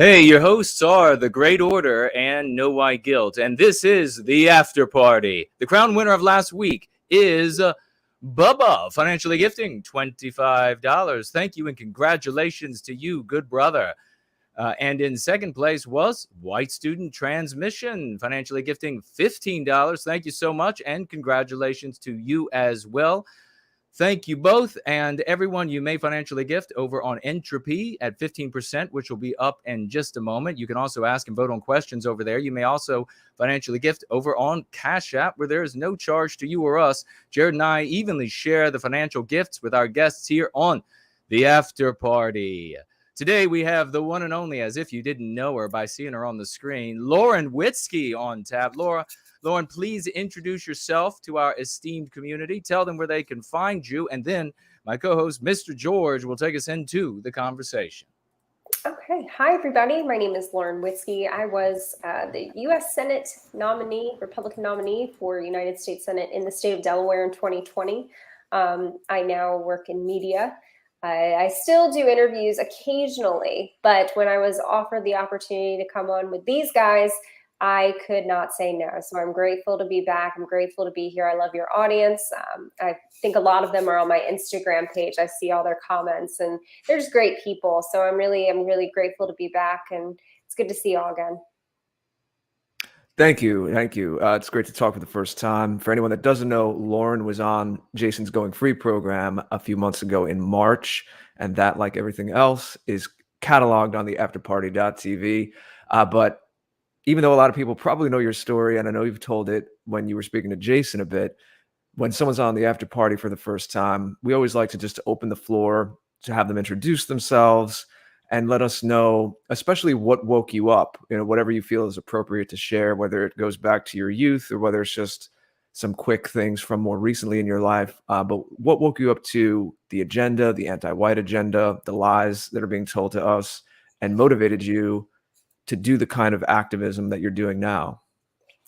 Hey, your hosts are The Great Order and No White Guilt, and this is The After Party. The crown winner of last week is Bubba, financially gifting $25. Thank you and congratulations to you, good brother. And in second place was White Student Transmission, financially gifting $15. Thank you so much and congratulations to you as well. Thank you both, and everyone, you may financially gift over on Entropy at 15%, which will be up in just a moment. You can also ask and vote on questions over there. You may also financially gift over on Cash App, where there is no charge to you or us. Jared and I evenly share the financial gifts with our guests here on The After Party. Today, we have the one and only, as if you didn't know her by seeing her on the screen, Lauren Witzke on tap. Lauren, please introduce yourself to our esteemed community. Tell them where they can find you. And then my co-host, Mr. George, will take us into the conversation. Okay. Hi, everybody. My name is Lauren Witzke. I was the U.S. Senate nominee, Republican nominee for United States Senate in the state of Delaware in 2020. I now work in media. I still do interviews occasionally, but when I was offered the opportunity to come on with these guys, I could not say no. So I'm grateful to be back. I'm grateful to be here. I love your audience. I think a lot of them are on my Instagram page. I see all their comments and they're just great people. So I'm really grateful to be back, and it's good to see you all again. Thank you. It's great to talk for the first time. For anyone that doesn't know, Lauren was on Jason's Going Free program a few months ago in March, and that, like everything else, is cataloged on the afterparty.tv. But even though a lot of people probably know your story, and I know you've told it when you were speaking to Jason a bit, when someone's on the after party for the first time, we always like to just open the floor to have them introduce themselves and let us know, especially what woke you up, whatever you feel is appropriate to share, whether it goes back to your youth or whether it's just some quick things from more recently in your life. But what woke you up to the agenda, the anti-white agenda, the lies that are being told to us, and motivated you to do the kind of activism that you're doing now?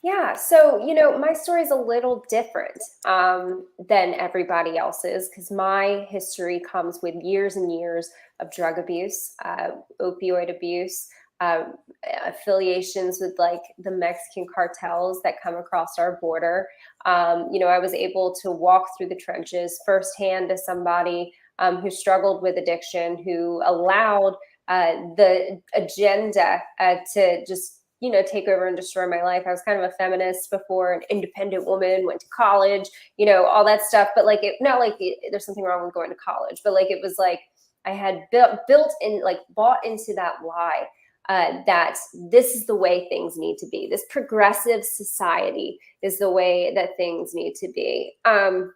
Yeah, so, my story is a little different than everybody else's, because my history comes with years and years of drug abuse, opioid abuse, affiliations with like the Mexican cartels that come across our border. I was able to walk through the trenches firsthand as somebody who struggled with addiction, who allowed the agenda to just take over and destroy my life. I was kind of a feminist before, an independent woman, went to college, all that stuff. But there's something wrong with going to college, but it was like I had bought into that lie that this is the way things need to be. This progressive society is the way that things need to be. And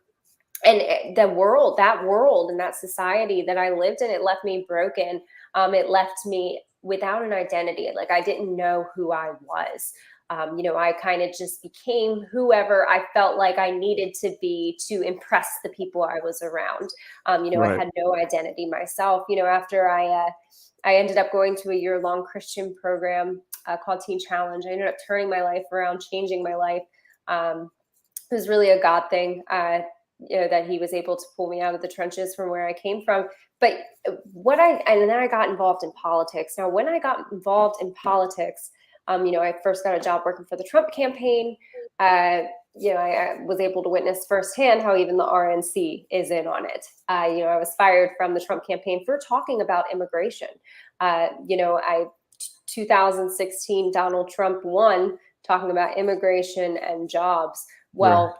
that world and that society that I lived in, it left me broken. It left me without an identity. Like, I didn't know who I was. I kind of just became whoever I felt like I needed to be to impress the people I was around. Right. I had no identity myself. After I ended up going to a year-long Christian program called Teen Challenge, I ended up turning my life around, changing my life. It was really a God thing. That he was able to pull me out of the trenches from where I came from. But and then I got involved in politics. Now, when I got involved in politics, I first got a job working for the Trump campaign. I was able to witness firsthand how even the RNC is in on it. I was fired from the Trump campaign for talking about immigration. 2016, Donald Trump won talking about immigration and jobs. Well,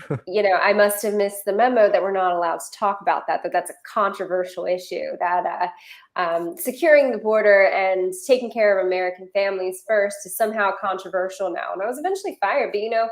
right. I must have missed the memo that we're not allowed to talk about that's a controversial issue, that securing the border and taking care of American families first is somehow controversial now. And I was eventually fired, but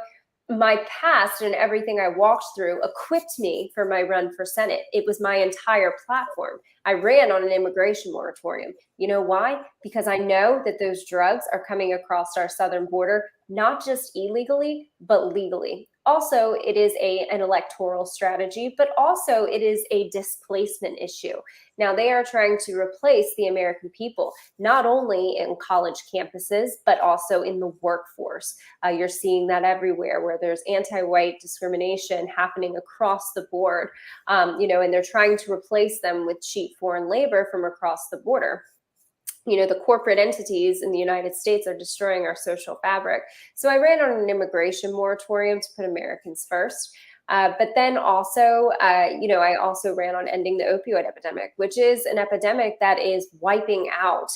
my past and everything I walked through equipped me for my run for Senate. It was my entire platform. I ran on an immigration moratorium. You know why? Because I know that those drugs are coming across our southern border, not just illegally, but legally. Also, it is an electoral strategy, but also it is a displacement issue. Now, they are trying to replace the American people, not only in college campuses, but also in the workforce. You're seeing that everywhere, where there's anti-white discrimination happening across the board, and they're trying to replace them with cheap foreign labor from across the border. the corporate entities in the United States are destroying our social fabric. So I ran on an immigration moratorium to put Americans first. But then also, I also ran on ending the opioid epidemic, which is an epidemic that is wiping out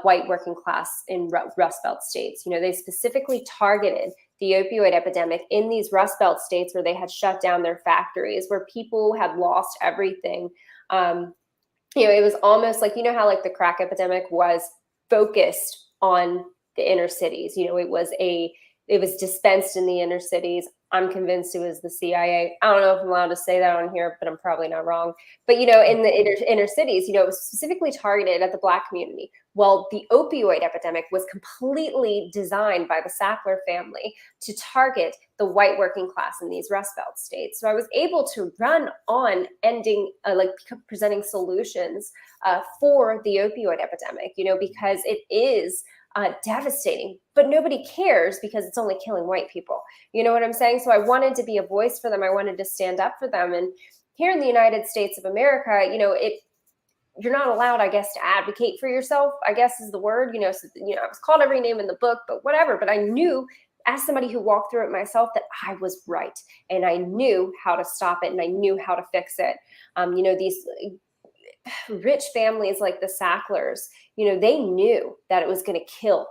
white working class in Rust Belt states. They specifically targeted the opioid epidemic in these Rust Belt states where they had shut down their factories, where people had lost everything. It was almost like, how like the crack epidemic was focused on the inner cities. It was dispensed in the inner cities. I'm convinced it was the CIA. I don't know if I'm allowed to say that on here, but I'm probably not wrong. But, in the inner cities, it was specifically targeted at the Black community. Well, the opioid epidemic was completely designed by the Sackler family to target the white working class in these Rust Belt states. So I was able to run on ending, presenting solutions for the opioid epidemic, because it is devastating, but nobody cares because it's only killing white people. You know what I'm saying? So I wanted to be a voice for them. I wanted to stand up for them. And here in the United States of America, you're not allowed, I guess, to advocate for yourself, I guess is the word, I was called every name in the book, but whatever. But I knew, as somebody who walked through it myself, that I was right. And I knew how to stop it and I knew how to fix it. These rich families like the Sacklers, they knew that it was going to kill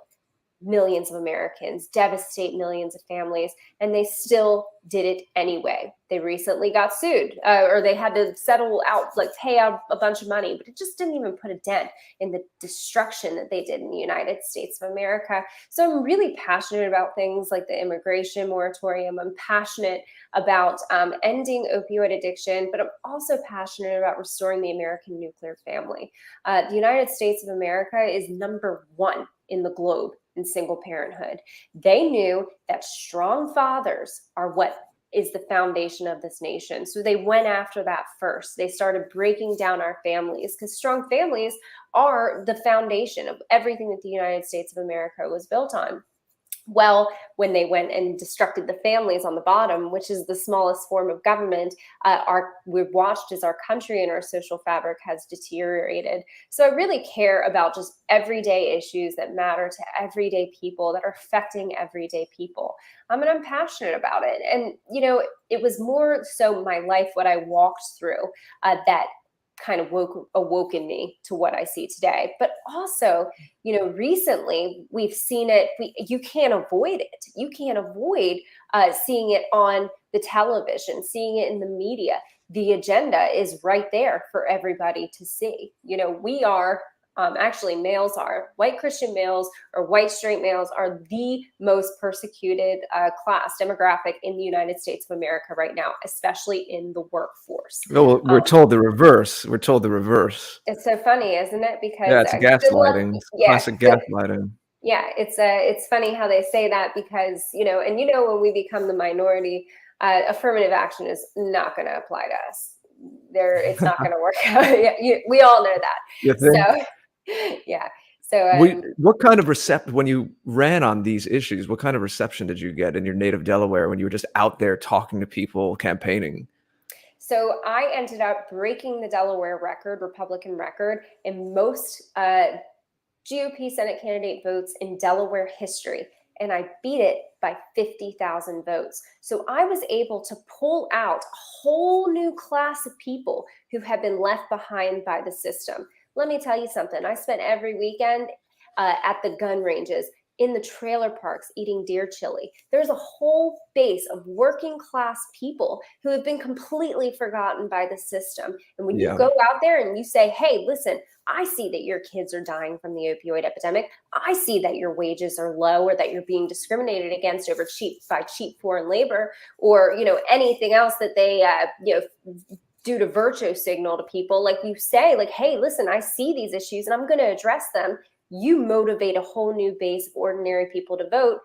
millions of Americans, devastate millions of families, and they still did it anyway. They recently got sued, or they had to settle out, pay out a bunch of money, but it just didn't even put a dent in the destruction that they did in the United States of America. So I'm really passionate about things like the immigration moratorium. I'm passionate about ending opioid addiction, but I'm also passionate about restoring the American nuclear family. The United States of America is number one in the globe in single parenthood. They knew that strong fathers are what is the foundation of this nation. So they went after that first. They started breaking down our families because strong families are the foundation of everything that the United States of America was built on. Well, when they went and destructed the families on the bottom, which is the smallest form of government, we've watched as our country and our social fabric has deteriorated. So I really care about just everyday issues that matter to everyday people, that are affecting everyday people. And I'm passionate about it. And, it was more so my life, what I walked through, that kind of awoken me to what I see today. But also, recently we've seen it. You can't avoid it. You can't avoid seeing it on the television, seeing it in the media. The agenda is right there for everybody to see. We are actually, males are, white Christian males or white straight males are the most persecuted class demographic in the United States of America right now, especially in the workforce. Well, we're told the reverse. We're told the reverse. It's so funny, isn't it? Because it's gaslighting. Classic gaslighting. Yeah, it's funny how they say that because, when we become the minority, affirmative action is not going to apply to us. It's not going to work out. We all know that. So. Yeah. So what kind of reception, when you ran on these issues, what kind of reception did you get in your native Delaware when you were just out there talking to people, campaigning? So I ended up breaking the Delaware record, Republican record, in most GOP Senate candidate votes in Delaware history. And I beat it by 50,000 votes. So I was able to pull out a whole new class of people who have been left behind by the system. Let me tell you something. I spent every weekend at the gun ranges, in the trailer parks, eating deer chili. There's a whole base of working class people who have been completely forgotten by the system. And when you go out there and you say, hey, listen, I see that your kids are dying from the opioid epidemic. I see that your wages are low, or that you're being discriminated against over cheap foreign labor, or, anything else that they, do to virtue signal to people. Like you say, hey, listen, I see these issues and I'm going to address them. You motivate a whole new base of ordinary people to vote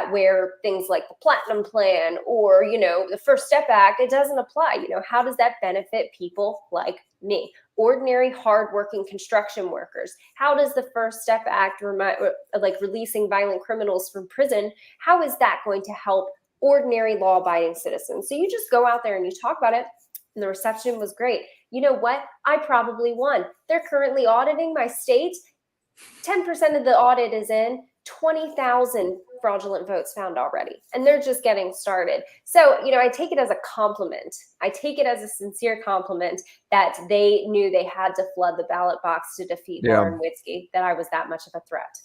where things like the Platinum Plan or, the First Step Act, it doesn't apply. How does that benefit people like me? Ordinary, hardworking construction workers. How does the First Step Act, releasing violent criminals from prison, how is that going to help ordinary law-abiding citizens? So you just go out there and you talk about it. And the reception was great. You know what? I probably won. They're currently auditing my state. 10% of the audit is in, 20,000 fraudulent votes found already, and they're just getting started. So, I take it as a compliment. I take it as a sincere compliment that they knew they had to flood the ballot box to defeat Lauren Witzke, that I was that much of a threat.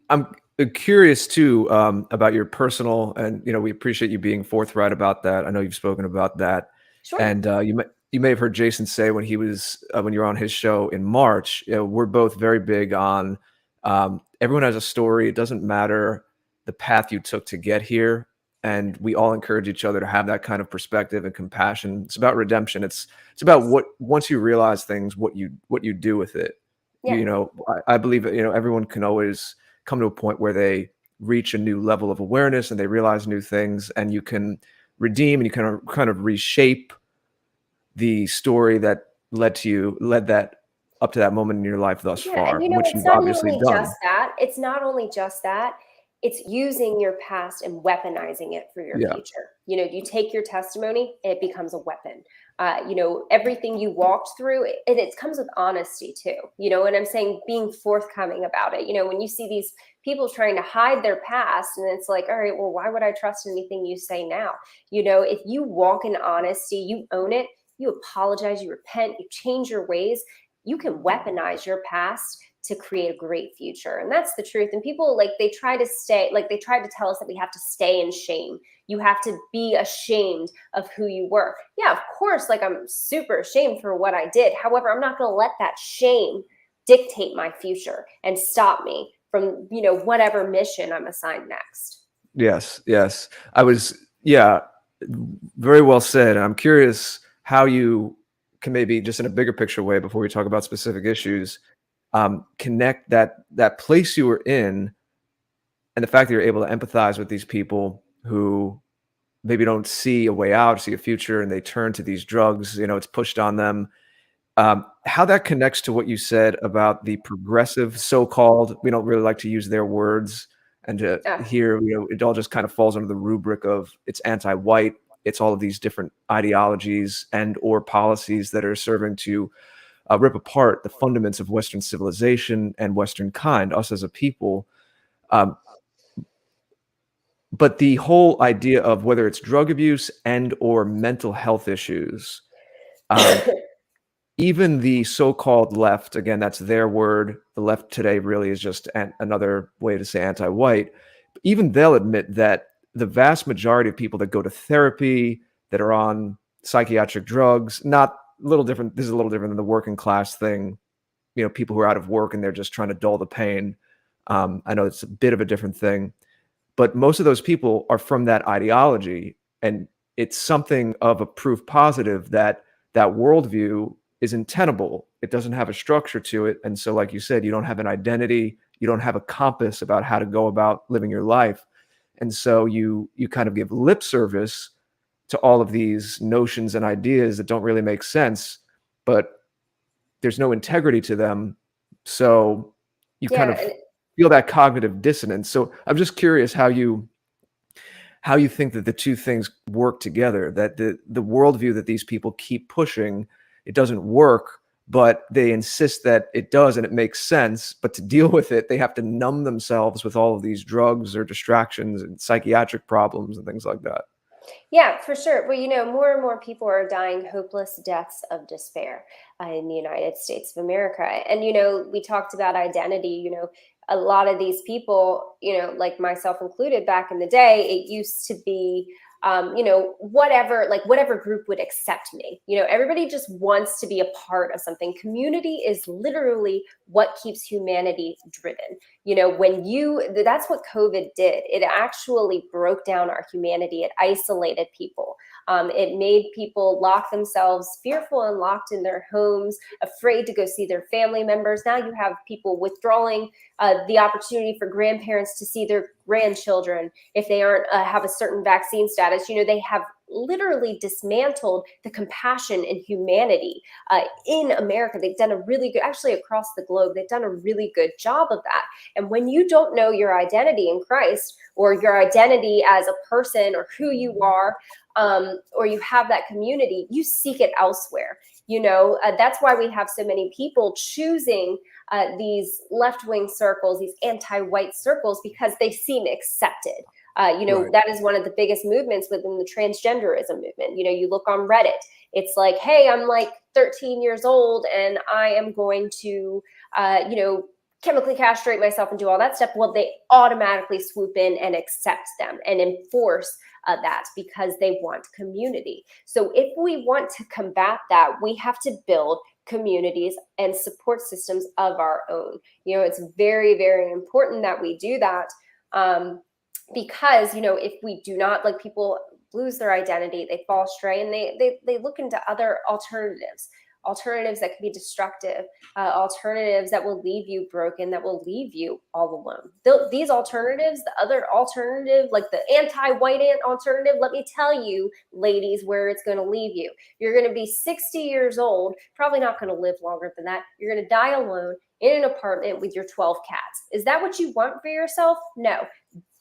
I'm curious too about your personal, and we appreciate you being forthright about that. I know you've spoken about that, Sure. and you may have heard Jason say when he was when you were on his show in March. We're both very big on everyone has a story. It doesn't matter the path you took to get here, and we all encourage each other to have that kind of perspective and compassion. It's about redemption. It's about what once you realize things, what you do with it. Yeah. I believe that everyone can always come to a point where they reach a new level of awareness and they realize new things, and you can redeem and you can kind of reshape the story that led that up to that moment in your life thus far, and which it's you've not obviously only done. just that. It's not only just that. It's using your past and weaponizing it for your future. You take your testimony, and it becomes a weapon. Everything you walked through, and it comes with honesty too. And I'm saying being forthcoming about it. When you see these people trying to hide their past, and it's like, all right, well, why would I trust anything you say now? If you walk in honesty, you own it, you apologize, you repent, you change your ways, you can weaponize your past to create a great future. And that's the truth. And people they try to tell us that we have to stay in shame. You have to be ashamed of who you were. Yeah, of course, I'm super ashamed for what I did. However, I'm not going to let that shame dictate my future and stop me from, whatever mission I'm assigned next. Yes. Very well said. I'm curious how you can maybe just in a bigger picture way before we talk about specific issues, connect that place you were in and the fact that you're able to empathize with these people who maybe don't see a way out, see a future, and they turn to these drugs, it's pushed on them. How that connects to what you said about the progressive so-called, we don't really like to use their words, and to hear, it all just kind of falls under the rubric of it's anti-white, it's all of these different ideologies and or policies that are serving to rip apart the fundaments of Western civilization and Western kind, us as a people. But the whole idea of whether it's drug abuse and or mental health issues, even the so-called left, again, that's their word. The left today really is just another way to say anti-white. Even they'll admit that the vast majority of people that go to therapy, that are on psychiatric drugs, not a little different. This is a little different than the working class thing. People who are out of work and they're just trying to dull the pain. I know it's a bit of a different thing, but most of those people are from that ideology, and it's something of a proof positive that that worldview is untenable. It doesn't have a structure to it. And so, like you said, you don't have an identity, you don't have a compass about how to go about living your life. And so you kind of give lip service to all of these notions and ideas that don't really make sense, but there's no integrity to them. So you kind of feel that cognitive dissonance. So I'm just curious how you think that the two things work together, that the worldview that these people keep pushing, it doesn't work, but they insist that it does and it makes sense. But to deal with it, they have to numb themselves with all of these drugs or distractions and psychiatric problems and things like that. Yeah, for sure. Well, more and more people are dying hopeless deaths of despair in the United States of America. And, we talked about identity, a lot of these people, like myself included back in the day, it used to be, whatever group would accept me. Everybody just wants to be a part of something. Community is literally what keeps humanity driven. That's what COVID did. It actually broke down our humanity. It isolated people. It made people lock themselves fearful and locked in their homes, afraid to go see their family members. Now you have people withdrawing the opportunity for grandparents to see their grandchildren if they aren't have a certain vaccine status. They have literally dismantled the compassion and humanity in America. They've done a really good, actually across the globe, they've done a really good job of that. And when you don't know your identity in Christ, or your identity as a person, or who you are, or you have that community, you seek it elsewhere. That's why we have so many people choosing these left-wing circles, these anti-white circles, because they seem accepted. Right. That is one of the biggest movements within the transgenderism movement. You look on Reddit, it's like, hey, I'm like 13 years old and I am going to, chemically castrate myself and do all that stuff. Well, they automatically swoop in and accept them and enforce that because they want community. So if we want to combat that, we have to build communities and support systems of our own. It's very, very important that we do that because, if we do not, like, people lose their identity, they fall astray, and they look into other alternatives that can be destructive, alternatives that will leave you broken, that will leave you all alone. These alternatives, the other alternative, like the anti-white alternative, let me tell you, ladies, where it's going to leave you. You're going to be 60 years old, probably not going to live longer than that. You're going to die alone in an apartment with your 12 cats. Is that what you want for yourself? No.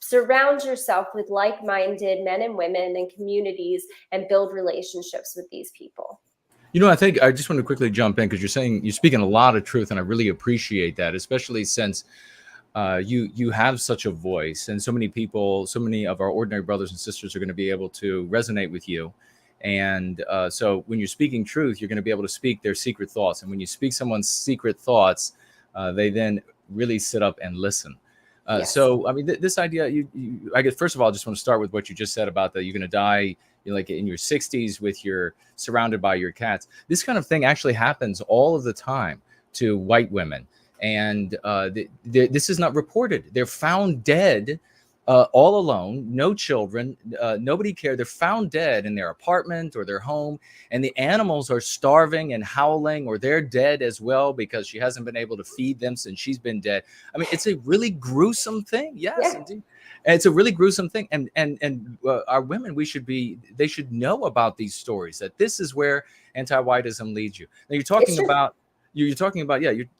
Surround yourself with like-minded men and women and communities and build relationships with these people. I think I just want to quickly jump in because you're speaking a lot of truth, and I really appreciate that, especially since you have such a voice, and so many people, so many of our ordinary brothers and sisters are going to be able to resonate with you. And so when you're speaking truth, you're going to be able to speak their secret thoughts. And when you speak someone's secret thoughts, they then really sit up and listen. Yes. So, I mean, this idea, I guess, first of all, I just want to start with what you just said about that you're going to die like in your 60s with surrounded by your cats. This kind of thing actually happens all of the time to white women. And this is not reported. They're found dead, all alone, no children, nobody cared. They're found dead in their apartment or their home, and the animals are starving and howling, or they're dead as well because she hasn't been able to feed them since she's been dead. I mean, it's a really gruesome thing. Yes, yeah. Indeed. And it's a really gruesome thing. And our women, they should know about these stories, that this is where anti-whiteism leads you. Now you're talking about,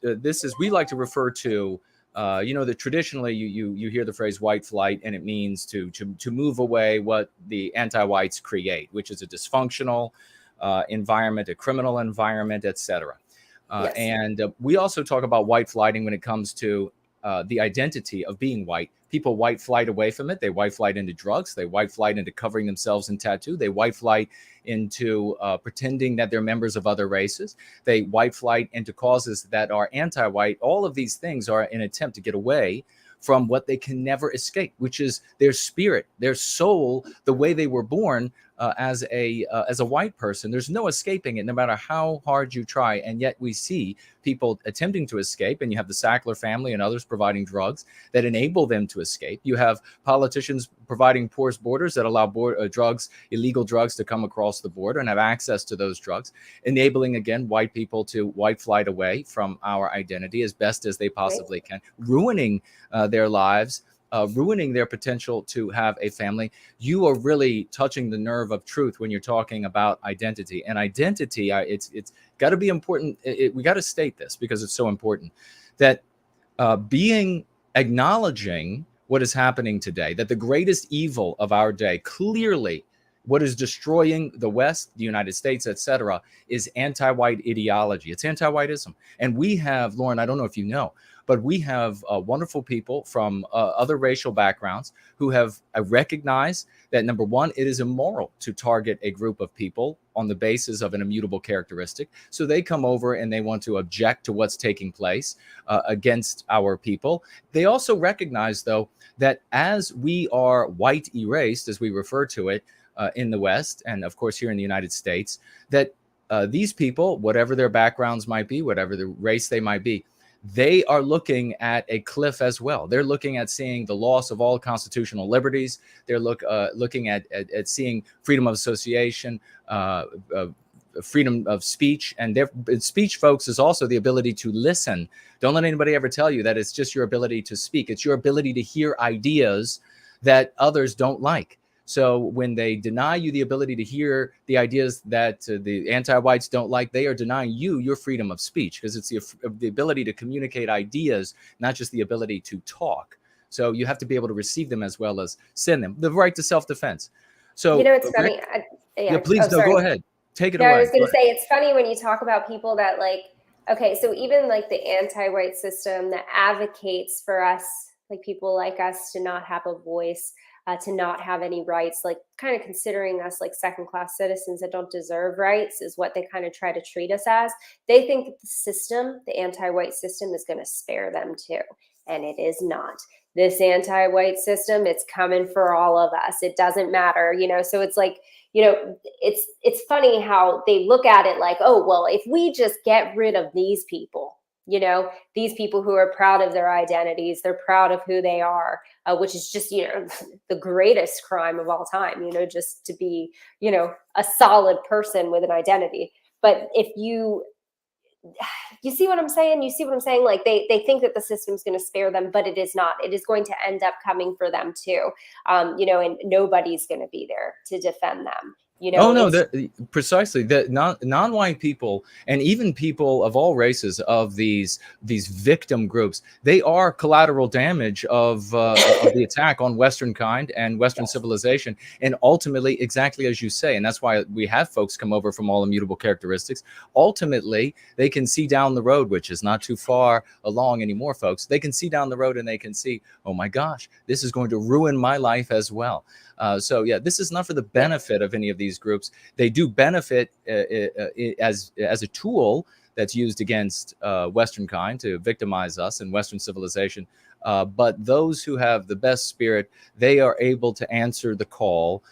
this is, we like to refer to, that traditionally you hear the phrase white flight, and it means to move away what the anti-whites create, which is a dysfunctional environment, a criminal environment, etc. Yes. And we also talk about white flighting when it comes to the identity of being white. People white flight away from it. They white flight into drugs. They white flight into covering themselves in tattoo. They white flight into pretending that they're members of other races. They white flight into causes that are anti-white. All of these things are an attempt to get away from what they can never escape, which is their spirit, their soul, the way they were born as a white person. There's no escaping it, no matter how hard you try. And yet we see people attempting to escape, and you have the Sackler family and others providing drugs that enable them to escape. You have politicians providing porous borders that allow illegal drugs to come across the border and have access to those drugs, enabling, again, white people to white flight away from our identity as best as they possibly can, ruining their lives, ruining their potential to have a family. You are really touching the nerve of truth when you're talking about identity. And identity, it's got to be important. We got to state this because it's so important, that acknowledging what is happening today, that the greatest evil of our day, clearly what is destroying the West, the United States, etc., is anti-white ideology. It's anti-whiteism. And we have, Lauren, I don't know if you know, but we have wonderful people from other racial backgrounds who have recognized that, number one, it is immoral to target a group of people on the basis of an immutable characteristic. So they come over and they want to object to what's taking place against our people. They also recognize, though, that as we are white erased, as we refer to it in the West, and of course here in the United States, that these people, whatever their backgrounds might be, whatever the race they might be, they are looking at a cliff as well. They're looking at seeing the loss of all constitutional liberties. They're looking at seeing freedom of association, freedom of speech. And speech, folks, is also the ability to listen. Don't let anybody ever tell you that it's just your ability to speak. It's your ability to hear ideas that others don't like. So when they deny you the ability to hear the ideas that the anti-whites don't like, they are denying you your freedom of speech, because it's the ability to communicate ideas, not just the ability to talk. So you have to be able to receive them as well as send them. The right to self-defense. So it's funny. yeah, please, no, go ahead. Take it away. I was going to say, it's funny when you talk about people that okay, so even the anti-white system that advocates for us, people like us, to not have a voice, to not have any rights, kind of considering us second-class citizens that don't deserve rights, is what they kind of try to treat us as. They think that the system, the anti-white system, is going to spare them too. And it is not. This anti-white system, it's coming for all of us. It doesn't matter, so it's it's funny how they look at it oh, well, if we just get rid of these people, these people who are proud of their identities, they're proud of who they are, which is just, the greatest crime of all time, just to be, a solid person with an identity. But if you see what I'm saying? You see what I'm saying? They think that the system's going to spare them, but it is not. It is going to end up coming for them too. And nobody's going to be there to defend them. Precisely. The non-white people, and even people of all races of these victim groups, they are collateral damage of the attack on Western kind and Western civilization, and ultimately, exactly as you say, and that's why we have folks come over from all immutable characteristics. Ultimately, they can see down the road, which is not too far along anymore, folks. They can see down the road and they can see, oh my gosh, this is going to ruin my life as well. So yeah, this is not for the benefit of any of these groups. They do benefit as a tool that's used against Western kind to victimize us and Western civilization. But those who have the best spirit, they are able to answer the call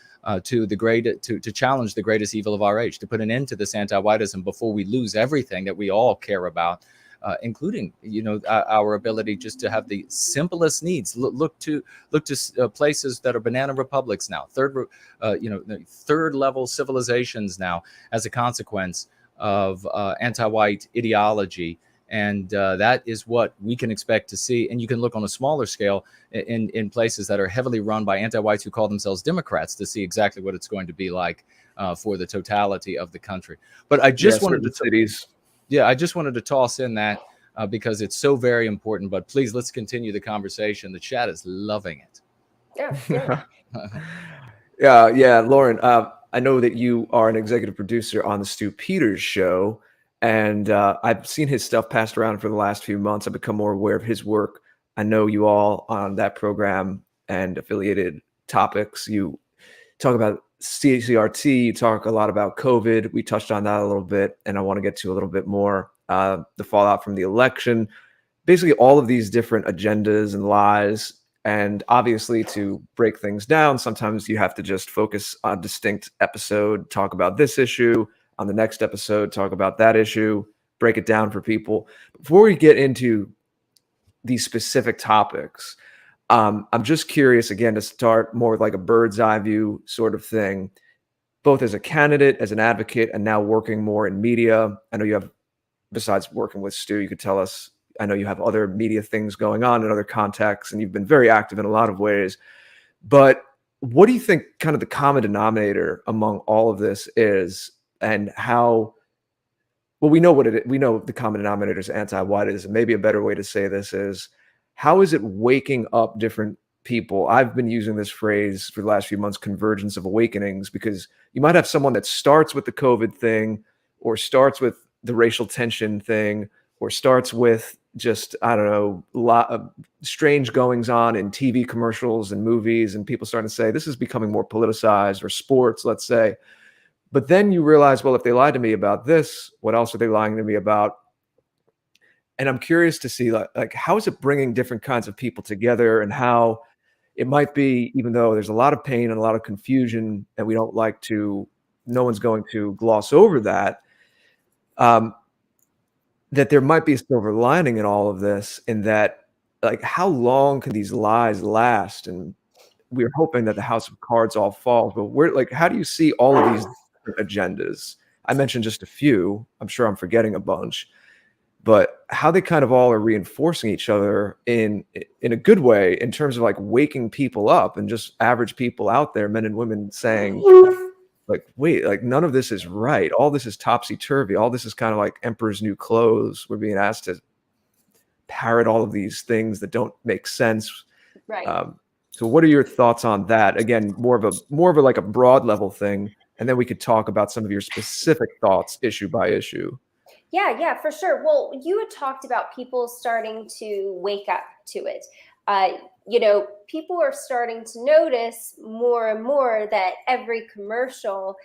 to challenge the greatest evil of our age, to put an end to this anti-whiteism before we lose everything that we all care about. Including, our ability just to have the simplest needs. Look to places that are banana republics now, third level civilizations now, as a consequence of anti-white ideology, and that is what we can expect to see. And you can look on a smaller scale in places that are heavily run by anti-whites who call themselves Democrats to see exactly what it's going to be like for the totality of the country. But I just wanted to cities. Yeah, I just wanted to toss in that because it's so very important. But please, let's continue the conversation. The chat is loving it. Yeah. Yeah, Lauren, I know that you are an executive producer on the Stu Peters show, and I've seen his stuff passed around for the last few months. I've become more aware of his work. I know you all on that program and affiliated topics. You talk about CCRT, you talk a lot about COVID. We touched on that a little bit, and I want to get to a little bit more the fallout from the election, basically all of these different agendas and lies. And obviously, to break things down, sometimes you have to just focus on a distinct episode, talk about this issue, on the next episode, talk about that issue, break it down for people. Before we get into these specific topics, I'm just curious, again, to start more with like a bird's eye view sort of thing, both as a candidate, as an advocate, and now working more in media. I know you have, besides working with Stu, you could tell us, I know you have other media things going on in other contexts, and you've been very active in a lot of ways. But what do you think kind of the common denominator among all of this is, and how, well, we know what it is. We know the common denominator is anti-whiteism. Maybe a better way to say this is, how is it waking up different people? I've been using this phrase for the last few months, convergence of awakenings, because you might have someone that starts with the COVID thing, or starts with the racial tension thing, or starts with just, I don't know, a lot of strange goings on in TV commercials and movies, and people starting to say, this is becoming more politicized, or sports, let's say. But then you realize, well, if they lied to me about this, what else are they lying to me about? And I'm curious to see, like, how is it bringing different kinds of people together, and how it might be, even though there's a lot of pain and a lot of confusion, and we don't like to, no one's going to gloss over that, that there might be a silver lining in all of this, in that, like, how long can these lies last? And we're hoping that the house of cards all falls, but how do you see all of these agendas? I mentioned just a few. I'm sure I'm forgetting a bunch. but how they kind of all are reinforcing each other in a good way, in terms of like waking people up, and just average people out there, men and women, saying like, wait, like none of this is right. All this is topsy-turvy. All this is kind of like Emperor's New Clothes. We're being asked to parrot all of these things that don't make sense. Right. So what are your thoughts on that? Again, more of a like a broad level thing, and then we could talk about some of your specific thoughts issue by issue. Yeah, for sure. Well, you had talked about people starting to wake up to it. People are starting to notice more and more that every commercial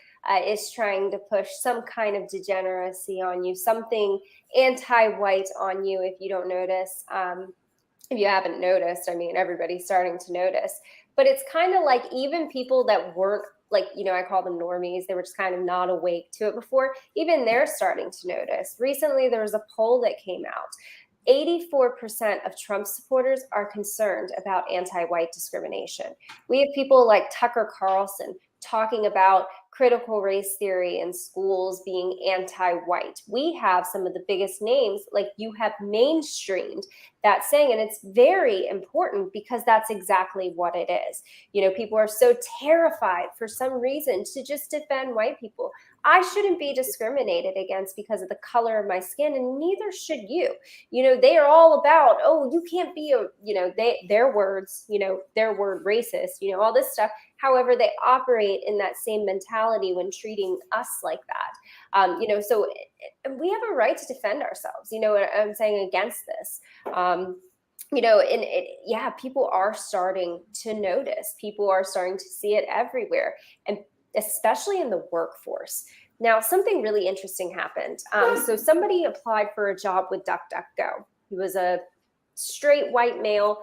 is trying to push some kind of degeneracy on you, something anti-white on you. If you don't notice, if you haven't noticed, I mean, everybody's starting to notice. But it's kind of like even people that weren't, like, I call them normies. They were just kind of not awake to it before. Even they're starting to notice. Recently, there was a poll that came out. 84% of Trump supporters are concerned about anti-white discrimination. We have people like Tucker Carlson talking about critical race theory in schools being anti-white. We have some of the biggest names, like you have mainstreamed that saying, and it's very important because that's exactly what it is. People are so terrified for some reason to just defend white people. I shouldn't be discriminated against because of the color of my skin, and neither should you. They are all about, oh, you can't be their words, their word racist, all this stuff. However, they operate in that same mentality when treating us like that. So we have a right to defend ourselves, what I'm saying, against this. People are starting to notice. People are starting to see it everywhere, and especially in the workforce. Now, something really interesting happened. So somebody applied for a job with DuckDuckGo. He was a straight white male,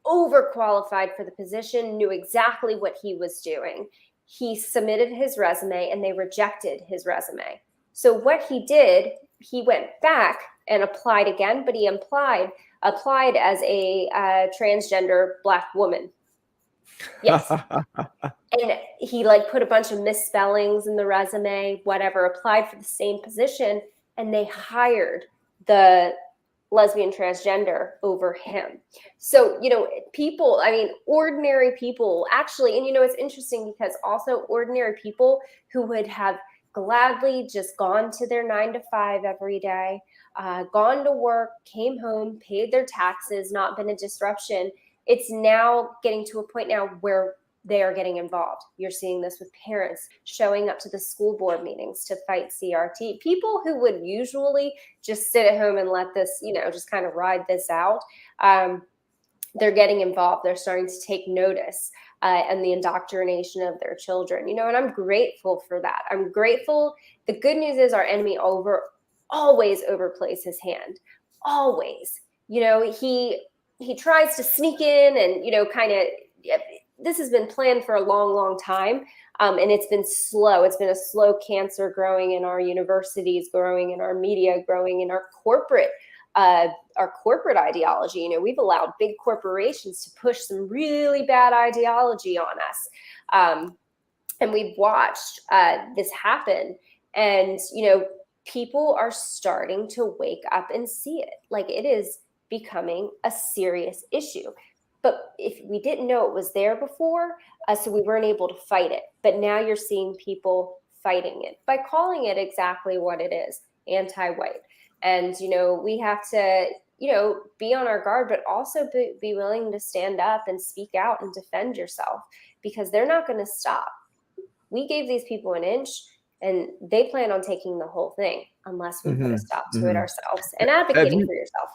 overqualified for the position, knew exactly what he was doing. He submitted his resume and they rejected his resume. So what he did, he went back and applied again, but he applied as a transgender Black woman. Yes. And he put a bunch of misspellings in the resume, whatever, applied for the same position, and they hired the lesbian transgender over him. So, people, ordinary people actually, and it's interesting because also ordinary people who would have gladly just gone to their 9 to 5 every day, gone to work, came home, paid their taxes, not been a disruption. It's now getting to a point now where they are getting involved. You're seeing this with parents showing up to the school board meetings to fight CRT. People who would usually just sit at home and let this, just kind of ride this out. They're getting involved. They're starting to take notice and the indoctrination of their children, and I'm grateful for that. I'm grateful. The good news is our enemy always overplays his hand. Always. He tries to sneak in and, this has been planned for a long, long time. And it's been slow. It's been a slow cancer growing in our universities, growing in our media, growing in our corporate ideology. We've allowed big corporations to push some really bad ideology on us. And we've watched this happen. And, people are starting to wake up and see it. It is becoming a serious issue. But if we didn't know it was there before, so we weren't able to fight it. But now you're seeing people fighting it by calling it exactly what it is, anti-white. And, we have to, be on our guard, but also be willing to stand up and speak out and defend yourself, because they're not going to stop. We gave these people an inch, and they plan on taking the whole thing unless we put a stop to it ourselves and advocating for yourself.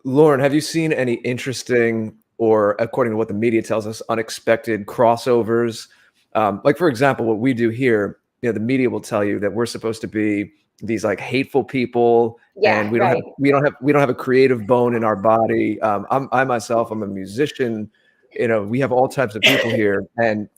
Lauren, have you seen any interesting, or according to what the media tells us, unexpected crossovers? For example, what we do here, the media will tell you that we're supposed to be these hateful people, and we don't have a creative bone in our body. I myself, I'm a musician. We have all types of people here, and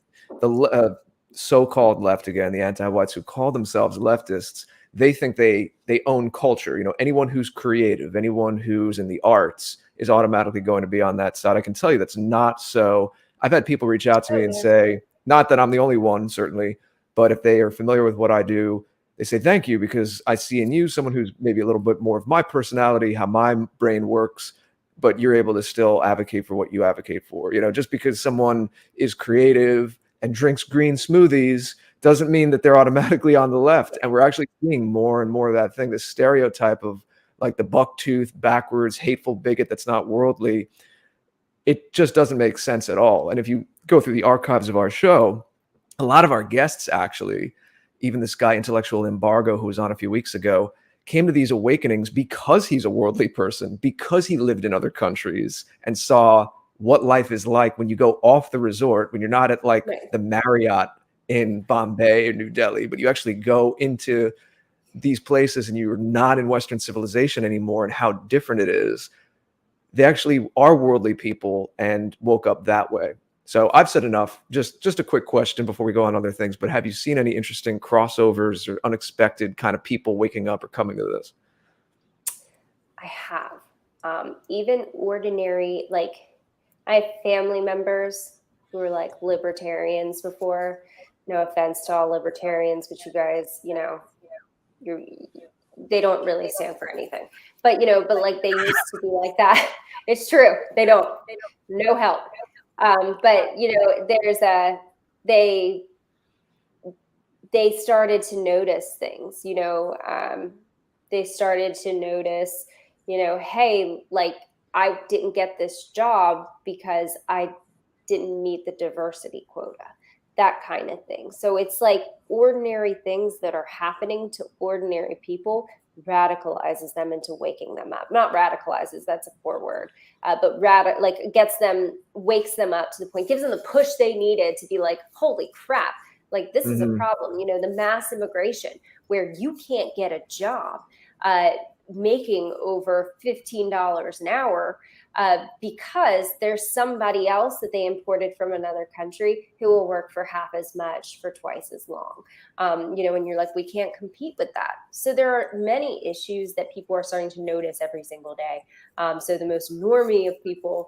the so-called left, again, the anti-whites who call themselves leftists, they think they own culture. Anyone who's creative, anyone who's in the arts is automatically going to be on that side. I can tell you that's not so. I've had people reach out to me and say, not that I'm the only one, certainly, but if they are familiar with what I do, they say thank you because I see in you someone who's maybe a little bit more of my personality, how my brain works, but you're able to still advocate for what you advocate for. Just because someone is creative and drinks green smoothies doesn't mean that they're automatically on the left. And we're actually seeing more and more of that thing, this stereotype of like the bucktooth, backwards, hateful bigot that's not worldly. It just doesn't make sense at all. And if you go through the archives of our show, a lot of our guests actually, even this guy, Intellectual Embargo, who was on a few weeks ago, came to these awakenings because he's a worldly person, because he lived in other countries and saw what life is like when you go off the resort, when you're not at like the Marriott in Bombay or New Delhi, but you actually go into these places and you're not in Western civilization anymore, and how different it is. They actually are worldly people and woke up that way. So I've said enough. Just a quick question before we go on other things, but have you seen any interesting crossovers or unexpected kind of people waking up or coming to this? I have. Even ordinary, like I have family members who were like libertarians before. No offense to all libertarians, but you guys, they don't really stand for anything. But like they used to be like that. It's true. They don't. No help. But they started to notice things. They started to notice, hey, like I didn't get this job because I didn't meet the diversity quota. That kind of thing. So it's like ordinary things that are happening to ordinary people radicalizes them into waking them up. Not radicalizes, that's a poor word, but wakes them up to the point, gives them the push they needed to be like, holy crap, like this is a problem. The mass immigration where you can't get a job making over $15 an hour because there's somebody else that they imported from another country who will work for half as much for twice as long. And you're like, we can't compete with that. So there are many issues that people are starting to notice every single day. So the most normie of people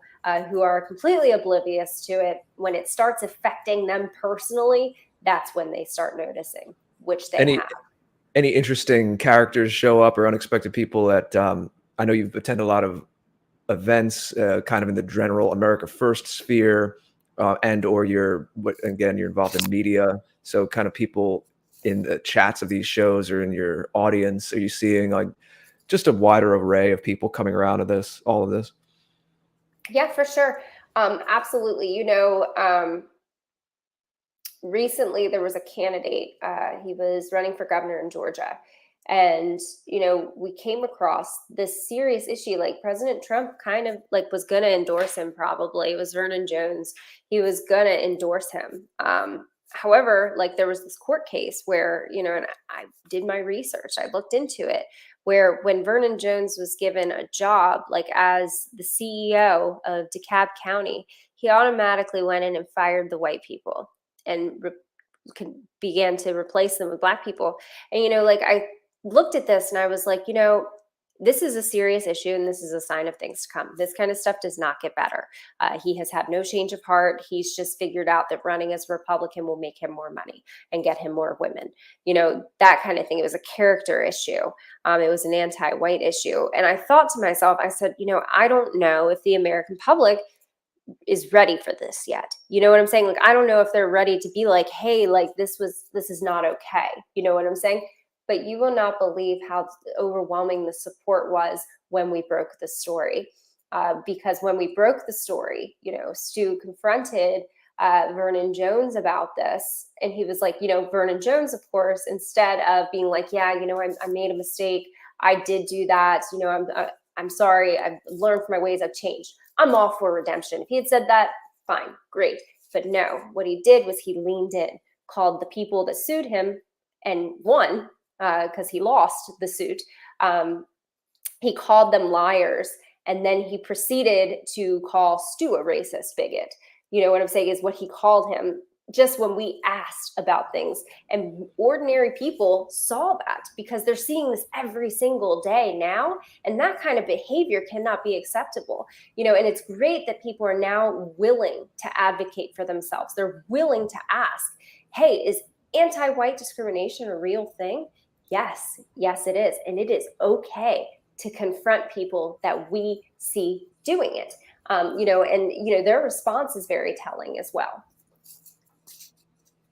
who are completely oblivious to it, when it starts affecting them personally, that's when they start noticing, which they have. Any interesting characters show up or unexpected people that I know you've attended a lot of events kind of in the general America First sphere and or you're involved in media. So kind of people in the chats of these shows or in your audience, are you seeing like just a wider array of people coming around to all of this? Yeah, for sure. Absolutely. Recently there was a candidate, he was running for governor in Georgia. And, we came across this serious issue, like President Trump kind of like was going to endorse him. Probably it was Vernon Jones. He was going to endorse him. However, like there was this court case where, and I did my research, I looked into it, where when Vernon Jones was given a job, like as the CEO of DeKalb County, he automatically went in and fired the white people and began to replace them with black people. And, I looked at this and I was like, this is a serious issue and this is a sign of things to come. This kind of stuff does not get better. He has had no change of heart. He's just figured out that running as a Republican will make him more money and get him more women, that kind of thing. It was a character issue. It was an anti-white issue. And I thought to myself, I said, I don't know if the American public is ready for this yet. You know what I'm saying? Like, I don't know if they're ready to be like, hey, like this is not okay. You know what I'm saying? But you will not believe how overwhelming the support was when we broke the story. Because when we broke the story, Stu confronted Vernon Jones about this. And he was like, Vernon Jones, of course, instead of being like, yeah, I made a mistake. I did do that. I'm sorry. I've learned from my ways. I've changed. I'm all for redemption. If he had said that, fine, great. But no, what he did was he leaned in, called the people that sued him and won, because he lost the suit. He called them liars. And then he proceeded to call Stu a racist bigot. What I'm saying is what he called him just when we asked about things. And ordinary people saw that because they're seeing this every single day now. And that kind of behavior cannot be acceptable. And it's great that people are now willing to advocate for themselves. They're willing to ask, hey, is anti-white discrimination a real thing? Yes, it is. And it is okay to confront people that we see doing it. Their response is very telling as well.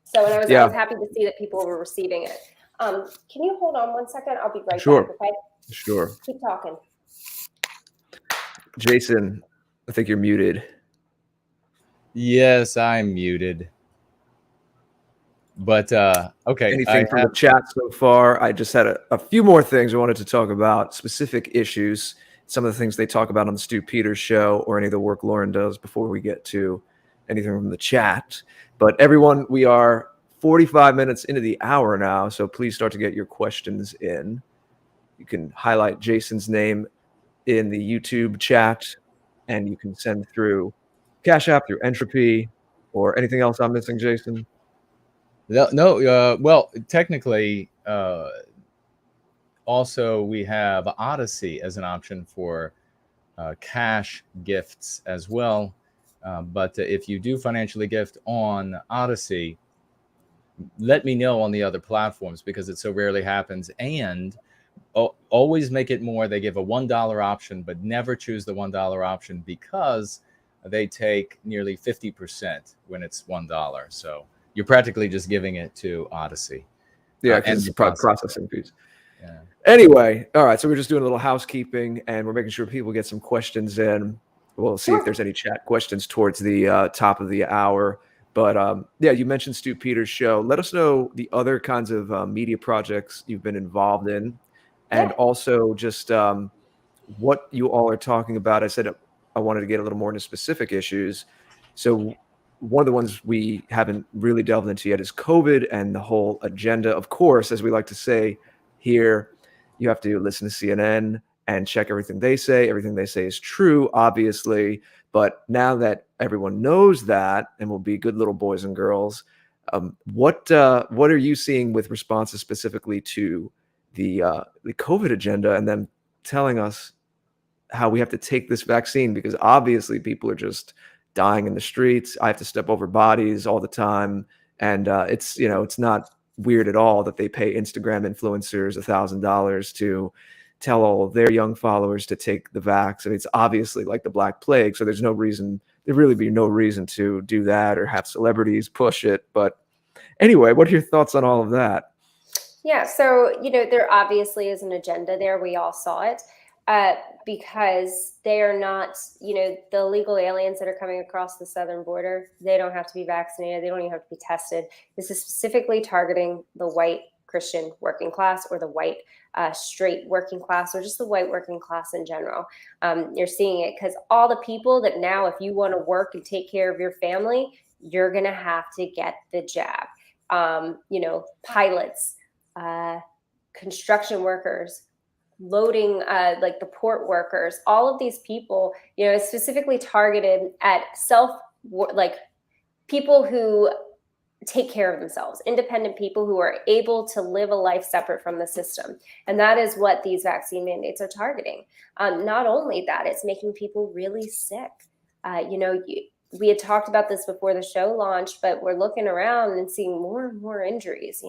So, and I was happy to see that people were receiving it. Can you hold on one second? I'll be right back, okay? Sure. Keep talking. Jason, I think you're muted. Yes, I'm muted. But okay. Anything from the chat so far? I just had a few more things I wanted to talk about, specific issues, some of the things they talk about on the Stu Peters show, or any of the work Lauren does, before we get to anything from the chat. But everyone, we are 45 minutes into the hour now, so please start to get your questions in. You can highlight Jason's name in the YouTube chat, and you can send through Cash App, through Entropy, or anything else I'm missing, Jason? No. Well, technically, also we have Odysee as an option for cash gifts as well. But if you do financially gift on Odysee, let me know on the other platforms, because it so rarely happens. And always make it more. They give a $1 option, but never choose the $1 option, because they take nearly 50% when it's $1. So you're practically just giving it to Odysee. Yeah, because it's processing fees. Yeah. Anyway, all right. So we're just doing a little housekeeping, and we're making sure people get some questions in. We'll see if there's any chat questions towards the top of the hour. But yeah, you mentioned Stu Peters' show. Let us know the other kinds of media projects you've been involved in, and also just what you all are talking about. I said I wanted to get a little more into specific issues. So one of the ones we haven't really delved into yet is COVID and the whole agenda. Of course, as we like to say here, you have to listen to CNN and check everything they say. Everything they say is true, obviously. But now that everyone knows that, and will be good little boys and girls, what are you seeing with responses specifically to the COVID agenda, and then telling us how we have to take this vaccine? Because obviously people are just dying in the streets. I have to step over bodies all the time, and it's not weird at all that they pay Instagram influencers $1,000 to tell all of their young followers to take the vax. I mean, it's obviously like the Black Plague, so there's really be no reason to do that or have celebrities push it. But anyway, what are your thoughts on all of that? Yeah, so there obviously is an agenda there. We all saw it. Because they are not, the illegal aliens that are coming across the southern border, they don't have to be vaccinated. They don't even have to be tested. This is specifically targeting the white Christian working class, or the white straight working class, or just the white working class in general. You're seeing it because all the people that now, if you want to work and take care of your family, you're going to have to get the jab. Pilots, construction workers, loading, like the port workers, all of these people, specifically targeted at people who take care of themselves, independent people who are able to live a life separate from the system. And that is what these vaccine mandates are targeting. Not only that, it's making people really sick. We had talked about this before the show launched, but we're looking around and seeing more and more injuries.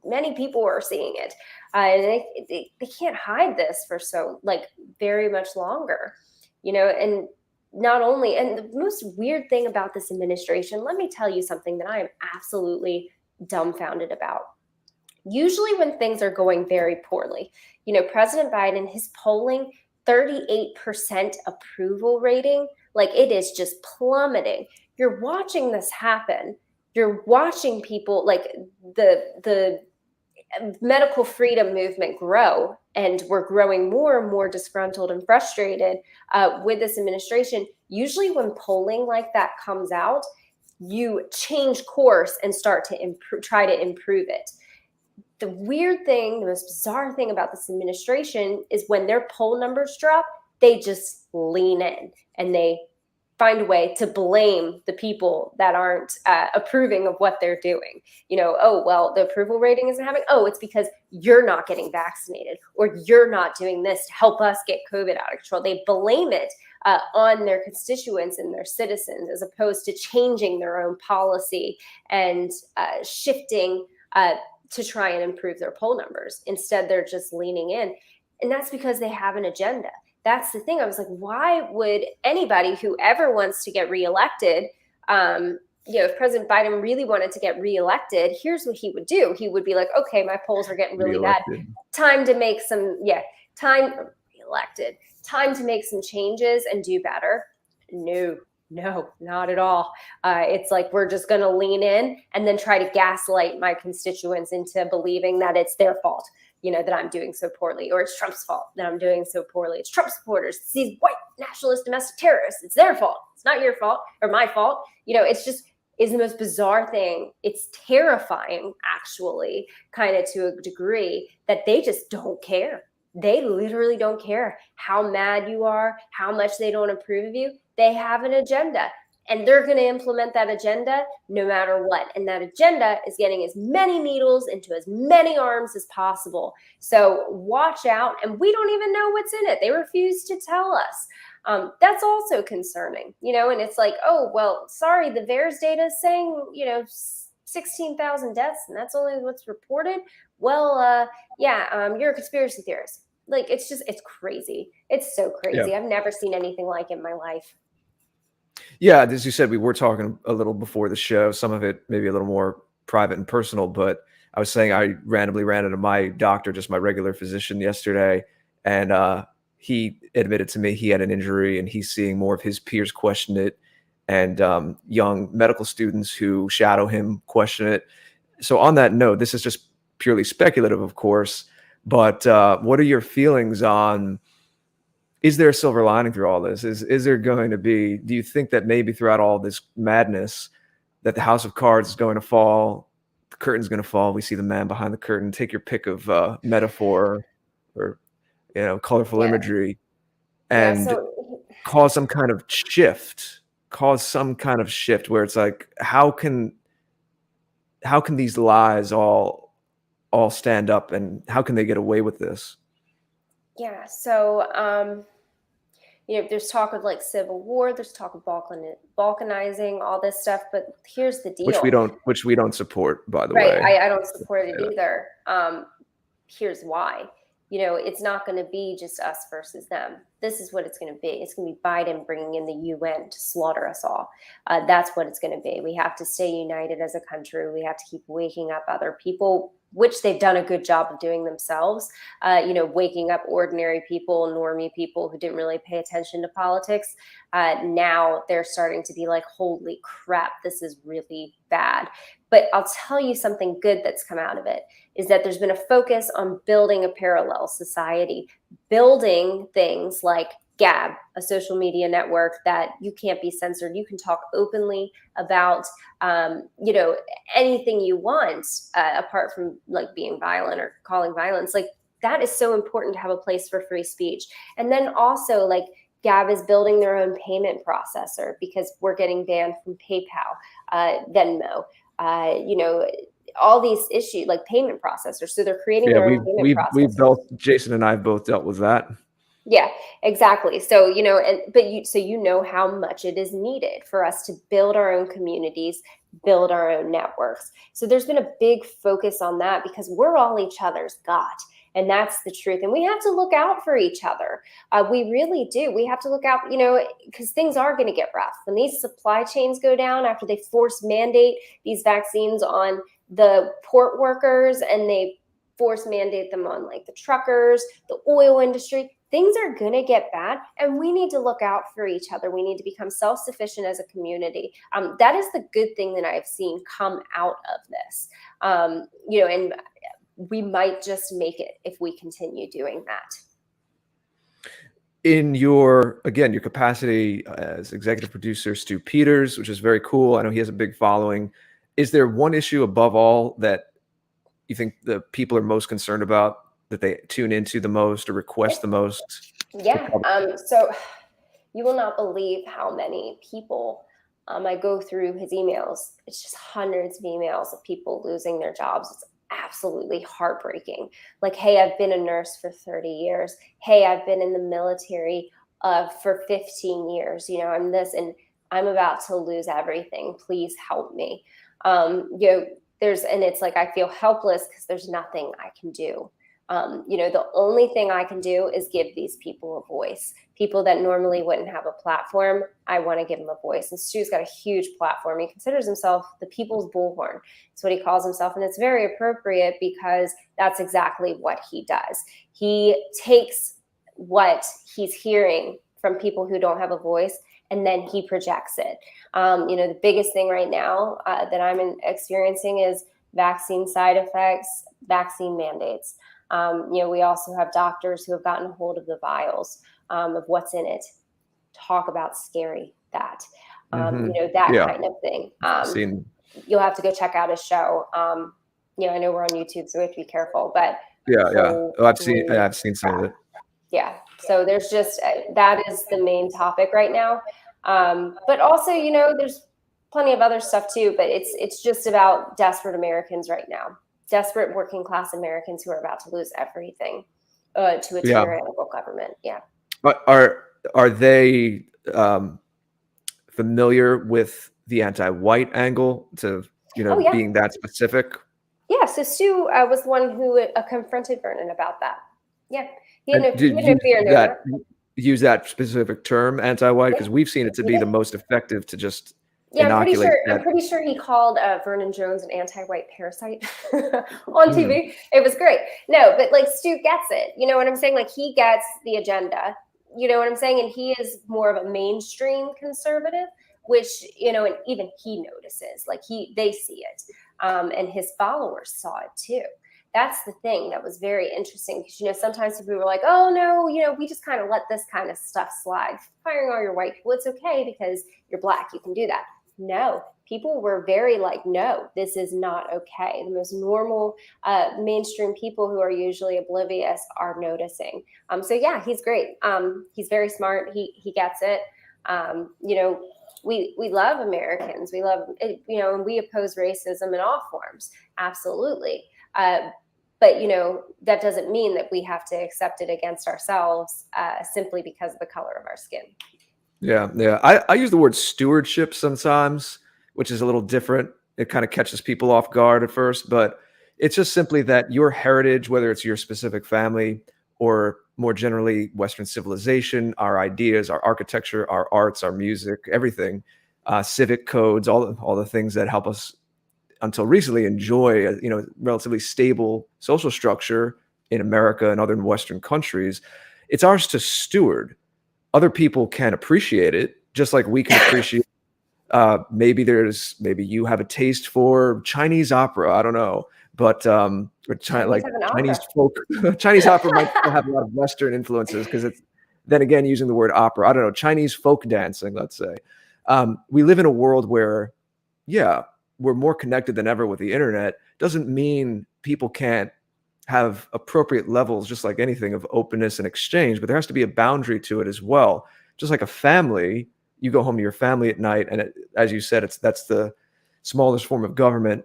Many people are seeing it, and they can't hide this for very much longer, and not only, and the most weird thing about this administration, let me tell you something that I am absolutely dumbfounded about. Usually when things are going very poorly, President Biden, his polling, 38% approval rating, it is just plummeting. You're watching this happen. You're watching people, the medical freedom movement grow, and we're growing more and more disgruntled and frustrated with this administration. Usually when polling like that comes out, you change course and start to try to improve it. The weird thing, the most bizarre thing about this administration is when their poll numbers drop, they just lean in and they find a way to blame the people that aren't approving of what they're doing. The approval rating isn't having, it's because you're not getting vaccinated, or you're not doing this to help us get COVID out of control. They blame it on their constituents and their citizens, as opposed to changing their own policy and shifting to try and improve their poll numbers. Instead, they're just leaning in. And that's because they have an agenda. That's the thing. I was like, why would anybody who ever wants to get reelected, if President Biden really wanted to get reelected, here's what he would do. He would be like, okay, my polls are getting really bad. Time to make time to make some changes and do better. No, not at all. It's like, we're just going to lean in and then try to gaslight my constituents into believing that it's their fault, that I'm doing so poorly, or it's Trump's fault that I'm doing so poorly. It's Trump supporters. It's these white nationalist domestic terrorists. It's their fault. It's not your fault or my fault. It's the most bizarre thing. It's terrifying, actually, kind of to a degree, that they just don't care. They literally don't care how mad you are, how much they don't approve of you. They have an agenda, and they're going to implement that agenda no matter what. And that agenda is getting as many needles into as many arms as possible. So watch out. And we don't even know what's in it. They refuse to tell us. That's also concerning, and it's like, oh, well, sorry, the VAERS data is saying, 16,000 deaths, and that's only what's reported. Well, you're a conspiracy theorist. Like, it's crazy. It's so crazy. Yeah. I've never seen anything like it in my life. Yeah, as you said, we were talking a little before the show, some of it maybe a little more private and personal, but I was saying I randomly ran into my doctor, just my regular physician, yesterday, and he admitted to me he had an injury, and he's seeing more of his peers question it, and young medical students who shadow him question it. So on that note, this is just purely speculative, of course, but what are your feelings on, is there a silver lining through all this? Is there going to be, do you think that maybe throughout all this madness that the house of cards is going to fall, the curtain's going to fall, we see the man behind the curtain, take your pick of metaphor or colorful imagery, and cause some kind of shift, where it's like, how can these lies all stand up, and how can they get away with this? Yeah. So, there's talk of like civil war, there's talk of balkanizing, all this stuff, but here's the deal. Which we don't support, by the way. Right. I don't support it either. Here's why. It's not going to be just us versus them. This is what it's going to be. It's going to be Biden bringing in the UN to slaughter us all. That's what it's going to be. We have to stay united as a country. We have to keep waking up other people, which they've done a good job of doing themselves, waking up ordinary people, normie people who didn't really pay attention to politics. Now they're starting to be like, holy crap, this is really bad. But I'll tell you something good that's come out of it, is that there's been a focus on building a parallel society, building things like Gab, a social media network that you can't be censored. You can talk openly about, anything you want, apart from like being violent or calling violence. Like, that is so important to have a place for free speech. And then also, like, Gab is building their own payment processor because we're getting banned from PayPal, Venmo, all these issues like payment processors. So they're creating their own payment processors. Jason and I have both dealt with that. Yeah, exactly. So, you know how much it is needed for us to build our own communities, build our own networks. So there's been a big focus on that because we're all each other's God. And that's the truth. And we have to look out for each other. We really do. We have to look out, because things are going to get rough. When these supply chains go down after they force mandate these vaccines on the port workers and they force mandate them on like the truckers, the oil industry, things are going to get bad, and we need to look out for each other. We need to become self-sufficient as a community. That is the good thing that I've seen come out of this. And we might just make it if we continue doing that. In your capacity as executive producer, Stu Peters, which is very cool. I know he has a big following. Is there one issue above all that you think the people are most concerned about, that they tune into the most or request the most? Yeah. So you will not believe how many people I go through his emails. It's just hundreds of emails of people losing their jobs. It's absolutely heartbreaking. Like, hey, I've been a nurse for 30 years. Hey, I've been in the military for 15 years. I'm this, and I'm about to lose everything. Please help me. and it's like, I feel helpless because there's nothing I can do. The only thing I can do is give these people a voice. People that normally wouldn't have a platform, I want to give them a voice. And Stu's got a huge platform. He considers himself the people's bullhorn. That's what he calls himself. And it's very appropriate because that's exactly what he does. He takes what he's hearing from people who don't have a voice, and then he projects it. The biggest thing right now that I'm experiencing is vaccine side effects, vaccine mandates. We also have doctors who have gotten a hold of the vials of what's in it. Talk about scary, that, kind of thing. You'll have to go check out his show. I know we're on YouTube, so we have to be careful, but I've seen some of it. Yeah. So there's just, that is the main topic right now. But also, there's plenty of other stuff too, but it's just about desperate Americans right now. Desperate working class Americans who are about to lose everything to a tyrannical government. Yeah. But are they familiar with the anti-white angle to being that specific? Yeah. So Stu was the one who confronted Vernon about that. Yeah. He had no fear. Use that specific term, anti-white, because we've seen it to be the most effective to just. Yeah, I'm pretty sure he called Vernon Jones an anti-white parasite on TV. It was great. No, but like Stu gets it. You know what I'm saying? Like he gets the agenda. You know what I'm saying? And he is more of a mainstream conservative, which, and even he notices. Like they see it. And his followers saw it too. That's the thing that was very interesting because, sometimes people were like, oh, no, we just kind of let this kind of stuff slide. Firing all your white people, it's okay because you're Black. You can do that. No, people were very like, no, this is not okay. The most normal mainstream people who are usually oblivious are noticing. So, yeah, he's great. He's very smart. He gets it. We love Americans. We love, and we oppose racism in all forms. Absolutely. But, that doesn't mean that we have to accept it against ourselves simply because of the color of our skin. Yeah. I use the word stewardship sometimes, which is a little different. It kind of catches people off guard at first, but it's just simply that your heritage, whether it's your specific family or more generally Western civilization, our ideas, our architecture, our arts, our music, everything, civic codes, all the things that help us until recently enjoy a relatively stable social structure in America and other Western countries. It's ours to steward. Other people can appreciate it, just like we can appreciate. Maybe you have a taste for Chinese opera. I don't know, but Chinese folk, Chinese opera might still have a lot of Western influences because it's then again using the word opera. I don't know, Chinese folk dancing. Let's say we live in a world where, we're more connected than ever with the internet. Doesn't mean people can't have appropriate levels, just like anything, of openness and exchange, but there has to be a boundary to it as well. Just like a family, you go home to your family at night, and as you said, that's the smallest form of government,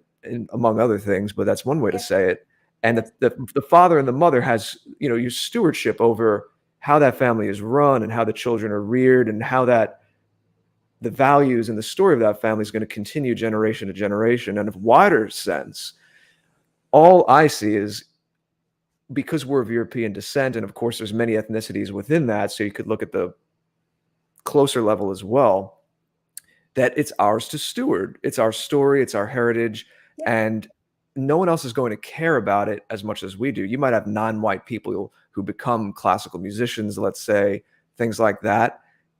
among other things, but that's one way to say it. And the father and the mother has, your stewardship over how that family is run and how the children are reared and how the values and the story of that family is going to continue generation to generation. And in a wider sense, all I see is, because we're of European descent, and of course there's many ethnicities within that, so you could look at the closer level as well, that it's ours to steward. It's our story, it's our heritage, and no one else is going to care about it as much as we do. You might have non-white people who become classical musicians, let's say, things like that,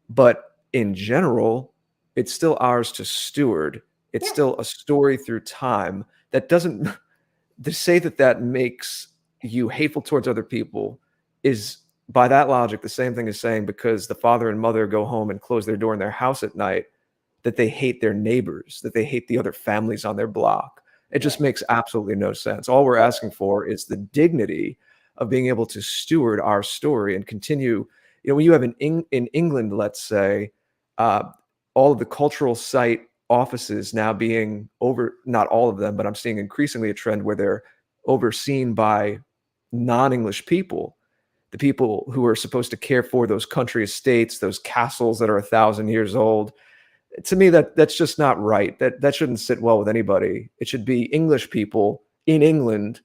but in general, it's still ours to steward. It's still a story through time. That doesn't, to say that makes you hateful towards other people is, by that logic, the same thing as saying because the father and mother go home and close their door in their house at night, that they hate their neighbors, that they hate the other families on their block. It just makes absolutely no sense. All we're asking for is the dignity of being able to steward our story and continue. When you have in England, let's say, all of the cultural site offices now being not all of them, but I'm seeing increasingly a trend where they're overseen by non-English people, the people who are supposed to care for those country estates, those castles that are 1,000 years old. to me, that's just not right. That shouldn't sit well with anybody. It should be English people in England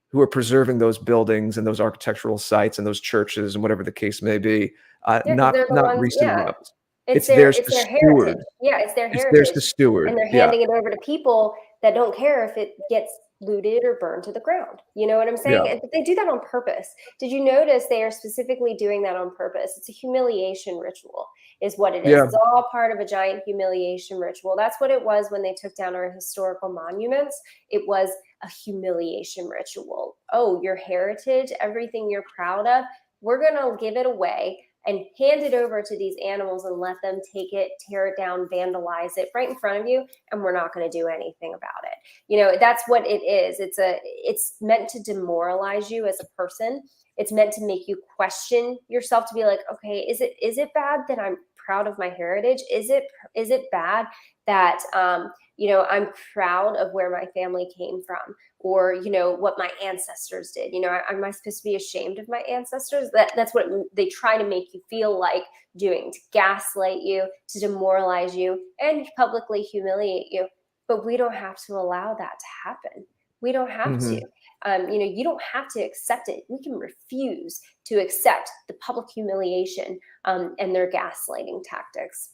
who are preserving those buildings and those architectural sites and those churches and whatever the case may be, Yeah, 'cause not they're the ones, recent yeah. ones. It's theirs to their steward. heritage. Yeah, it's their It's theirs heritage. to steward. And they're handing it over to people that don't care if it gets looted or burned to the ground. You know what I'm saying? Yeah. And they do that on purpose. Did you notice they are specifically doing that on purpose? It's a humiliation ritual, is what it is. Yeah. It's all part of a giant humiliation ritual. That's what it was when they took down our historical monuments. It was a humiliation ritual. Oh, your heritage, everything you're proud of, we're going to give it away and hand it over to these animals and let them take it, tear it down, vandalize it right in front of you, and we're not going to do anything about it. You know, that's what it is. It's meant to demoralize you as a person. It's meant to make you question yourself, to be like, okay, is it bad that I'm proud of my heritage? Is it bad that I'm proud of where my family came from, or what my ancestors did? Am I supposed to be ashamed of my ancestors? That's what they try to make you feel like doing, to gaslight you, to demoralize you, and publicly humiliate you. But we don't have to allow that to happen. We don't have to. You don't have to accept it. We can refuse to accept the public humiliation and their gaslighting tactics.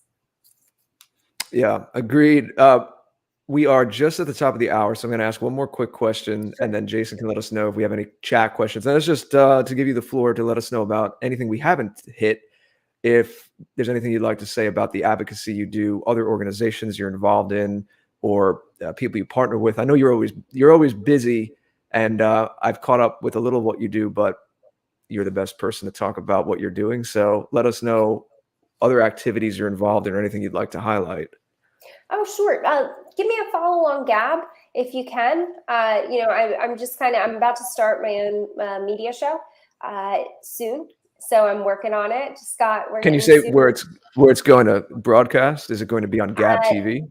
Yeah, agreed. We are just at the top of the hour, so I'm going to ask one more quick question, and then Jason can let us know if we have any chat questions. And that's just to give you the floor to let us know about anything we haven't hit. If there's anything you'd like to say about the advocacy you do, other organizations you're involved in, or people you partner with. I know you're always busy, and I've caught up with a little of what you do, but you're the best person to talk about what you're doing. So let us know other activities you're involved in, or anything you'd like to highlight. Oh, sure. Give me a follow on Gab if you can. I'm about to start my own media show soon, so I'm working on it. Can you say where it's going to broadcast? Is it going to be on Gab TV?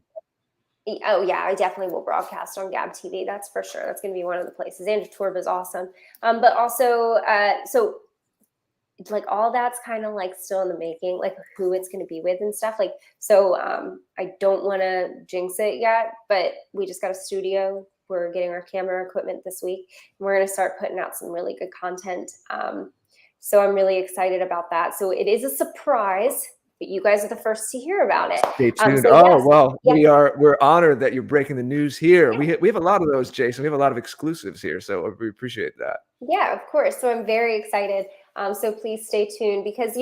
Oh yeah, I definitely will broadcast on Gab TV. That's for sure. That's going to be one of the places. Andrew Torb is awesome, but also so. Like all that's kind of like still in the making, like who it's going to be with and stuff. Like, so I don't want to jinx it yet, but we just got a studio. We're getting our camera equipment this week, and we're going to start putting out some really good content. So I'm really excited about that. So it is a surprise, but you guys are the first to hear about it. Stay tuned. Yes. We're honored that you're breaking the news here. Yeah. We have a lot of those, Jason. We have a lot of exclusives here, so we appreciate that. Yeah, of course. So I'm very excited. So please stay tuned, because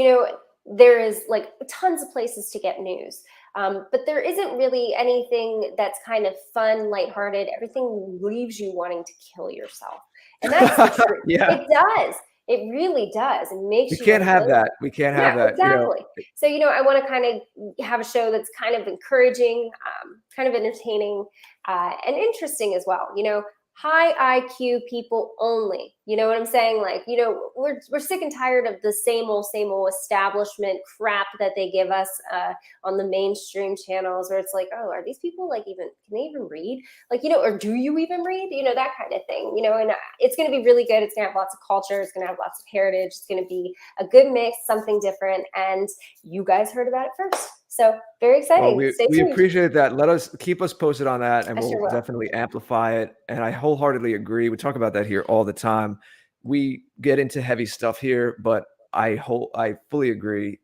there is like tons of places to get news, but there isn't really anything that's kind of fun, lighthearted. Everything leaves you wanting to kill yourself, and that's the truth. Yeah. It does. It really does. It makes we can't have that. We can't have that. Exactly. So I want to kind of have a show that's kind of encouraging, kind of entertaining, and interesting as well. High IQ people only. You know what I'm saying? Like, we're sick and tired of the same old establishment crap that they give us on the mainstream channels, where it's like, oh, are these people can they even read? Or do you even read? That kind of thing, and it's going to be really good. It's going to have lots of culture. It's going to have lots of heritage. It's going to be a good mix, something different. And you guys heard about it first. So very exciting. Well, we appreciate that. Keep us posted on that, and we'll definitely amplify it. And I wholeheartedly agree. We talk about that here all the time. We get into heavy stuff here, but I fully agree.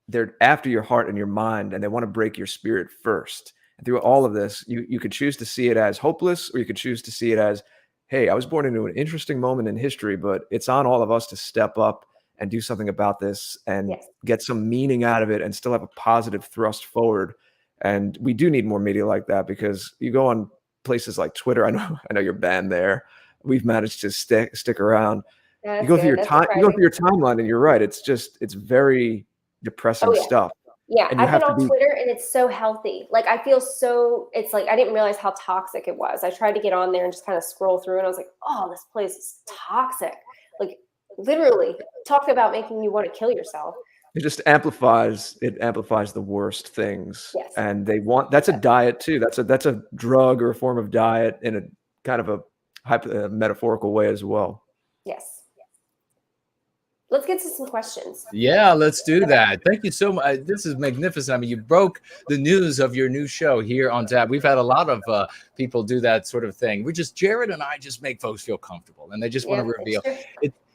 They're after your heart and your mind, and they want to break your spirit first. And through all of this, you could choose to see it as hopeless, or you could choose to see it as, hey, I was born into an interesting moment in history, but it's on all of us to step up and do something about this and get some meaning out of it, and still have a positive thrust forward. And we do need more media like that, because you go on places like Twitter. I know you're banned there. We've managed to stick around. You go through your timeline, and you're right. It's very depressing stuff. Yeah, I've been on Twitter, and it's so healthy. Like, I feel it's like I didn't realize how toxic it was. I tried to get on there and just kind of scroll through, and I was like, oh, this place is toxic. Like, literally talk about making you want to kill yourself. It just amplifies the worst things. Yes. And that's a diet too. That's a drug or a form of diet in a kind of a metaphorical way as well. Yes. let's get to some questions. Yeah, let's do that. Thank you so much. This is magnificent. I mean, you broke the news of your new show here on Tap. We've had a lot of people do that sort of thing. Jared and I just make folks feel comfortable, and they just want to reveal.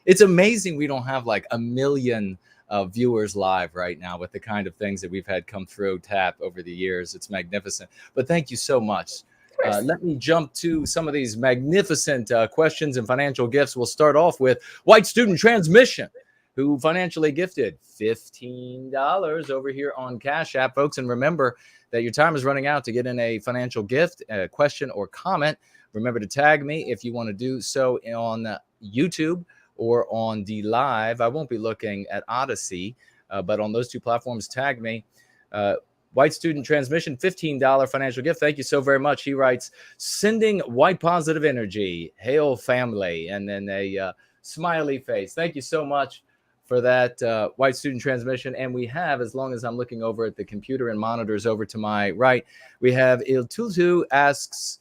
It's amazing we don't have like 1 million viewers live right now with the kind of things that we've had come through Tap over the years. It's magnificent. But thank you so much. Let me jump to some of these magnificent questions and financial gifts. We'll start off with White Student Transmission, who financially gifted $15 over here on Cash App, folks. And remember that your time is running out to get in a financial gift, a question or comment. Remember to tag me if you want to do so on YouTube or on the live. I won't be looking at Odysee, but on those two platforms, tag me. White Student Transmission, $15 financial gift. Thank you so very much. He writes, sending white positive energy. Hail family. And then a smiley face. Thank you so much for that White Student Transmission. And we have, as long as I'm looking over at the computer and monitors over to my right, we have Il Tutu asks,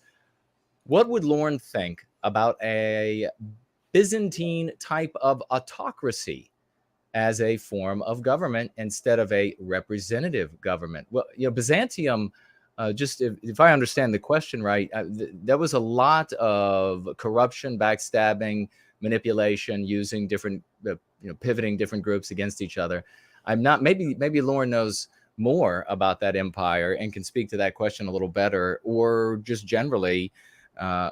what would Lauren think about a Byzantine type of autocracy as a form of government instead of a representative government? Well, Byzantium, just if I understand the question right, there was a lot of corruption, backstabbing, manipulation, using different, pivoting different groups against each other. I'm not, maybe Lauren knows more about that empire and can speak to that question a little better, or just generally,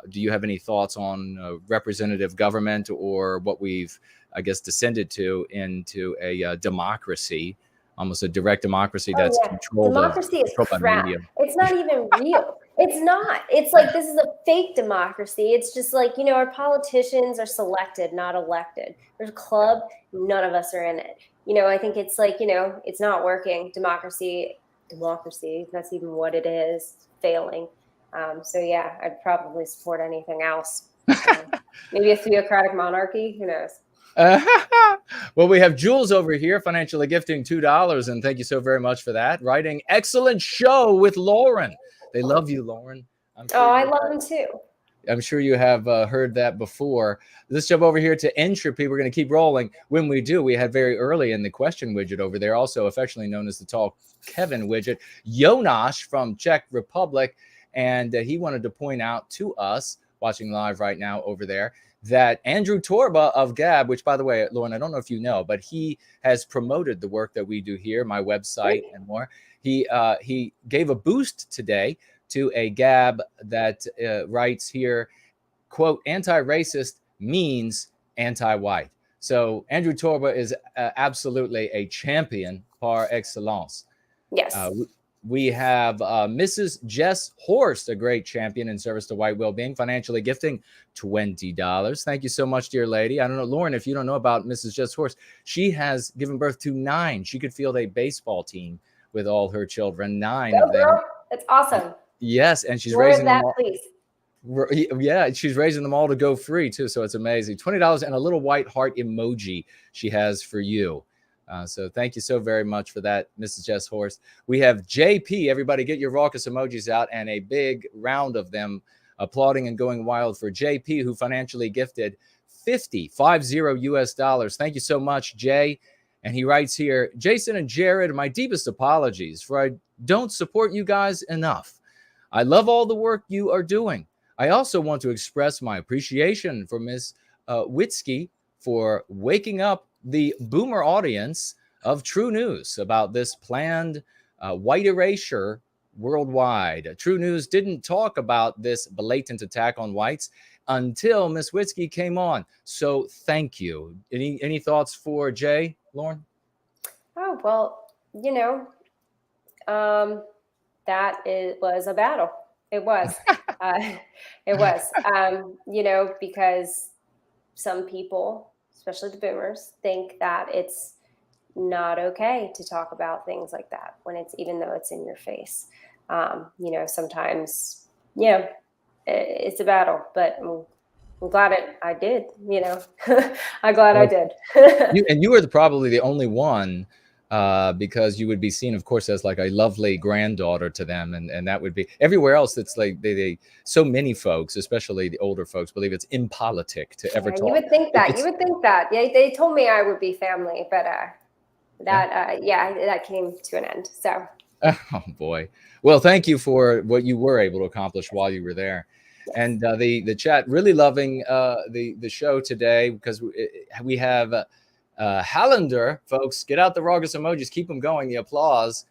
do you have any thoughts on representative government, or what we've, I guess, descended to into a democracy, almost a direct democracy that's controlled. Democracy is crap. It's not even real. It's not. It's like, this is a fake democracy. It's just like, our politicians are selected, not elected. There's a club, none of us are in it. I think it's like, it's not working. Democracy, that's even what it is, failing. So yeah, I'd probably support anything else. Maybe a theocratic monarchy, who knows? Well, we have Jules over here financially gifting $2, and thank you so very much for that. Writing, excellent show with Lauren. They love you, Lauren. I love them too. I'm sure you have heard that before. Let's jump over here to Entropy. We're going to keep rolling. When we do, we had very early in the question widget over there, also affectionately known as the Tall Kevin widget, Jonas from Czech Republic. And he wanted to point out to us, watching live right now over there, that Andrew Torba of Gab, which, by the way, Lauren, I don't know if you know, but he has promoted the work that we do here, my website and more. He gave a boost today to a Gab that writes here, quote, anti-racist means anti-white. So Andrew Torba is absolutely a champion par excellence. Yes. We have Mrs. Jess Horst, a great champion in service to white well-being, financially gifting $20. Thank you so much, dear lady. I don't know, Lauren, if you don't know about Mrs. Jess Horst, she has given birth to 9. She could field a baseball team with all her children, 9 of them. Girl. That's awesome. Yes, and she's raising them all. Please. Yeah, she's raising them all to go free too, so it's amazing. $20 and a little white heart emoji she has for you. So thank you so very much for that, Mrs. Jess Horst. We have JP. Everybody get your raucous emojis out, and a big round of them applauding and going wild for JP, who financially gifted $50 US. Thank you so much, Jay. And he writes here, Jason and Jared, my deepest apologies for I don't support you guys enough. I love all the work you are doing. I also want to express my appreciation for Ms. Witzke for waking up the boomer audience of True News about this planned white erasure worldwide. True News didn't talk about this blatant attack on whites until Ms. Witzke came on. So thank you. Any thoughts for Jay, Lauren? Oh, well, was a battle. It was. It was, because some people, especially the boomers, think that it's not okay to talk about things like that even though it's in your face. Sometimes, it's a battle, but I'm glad I did, I'm glad I did. You were probably the only one because you would be seen, of course, as like a lovely granddaughter to them, and that would be everywhere else. It's like they so many folks, especially the older folks, believe it's impolitic to ever talk. You would think that. You would think that. Yeah, they told me I would be family, but that came to an end. So. Oh boy. Well, thank you for what you were able to accomplish while you were there. Yes. And the chat really loving the show today, because we have Hallander, folks. Get out the Raucous emojis, keep them going. The applause.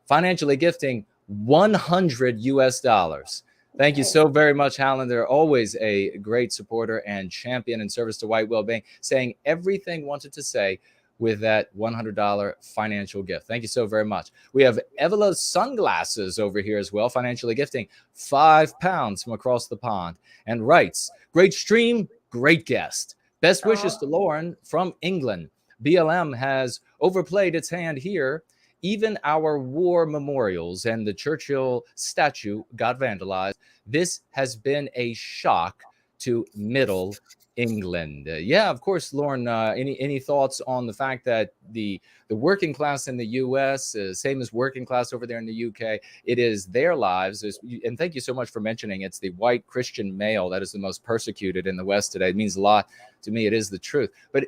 Financially gifting $100. Thank you so very much, Hallander. Always a great supporter and champion in service to White Wellbeing, saying everything wanted to say with that $100 financial gift. Thank you so very much. We have Evela's sunglasses over here as well, financially gifting £5 from across the pond, and writes, great stream, great guest. Best wishes to Lauren from England. BLM has overplayed its hand here. Even our war memorials and the Churchill statue got vandalized. This has been a shock to Middle England. Yeah, of course, Lauren, any thoughts on the fact that the working class in the U.S., same as working class over there in the U.K., it is their lives. And thank you so much for mentioning it's the white Christian male that is the most persecuted in the West today. It means a lot to me. It is the truth. But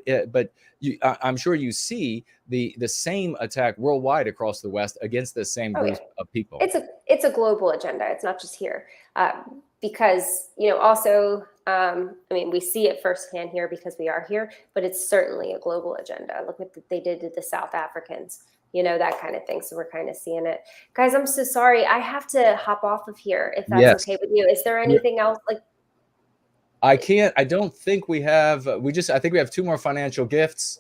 I'm sure you see the same attack worldwide across the West against the same group of people. It's a global agenda. It's not just here. Because, also, we see it firsthand here because we are here, but it's certainly a global agenda. Look what they did to the South Africans, that kind of thing. So we're kind of seeing it. Guys, I'm so sorry. I have to hop off of here if that's okay with you. Is there anything else? I don't think we have, I think we have 2 more financial gifts.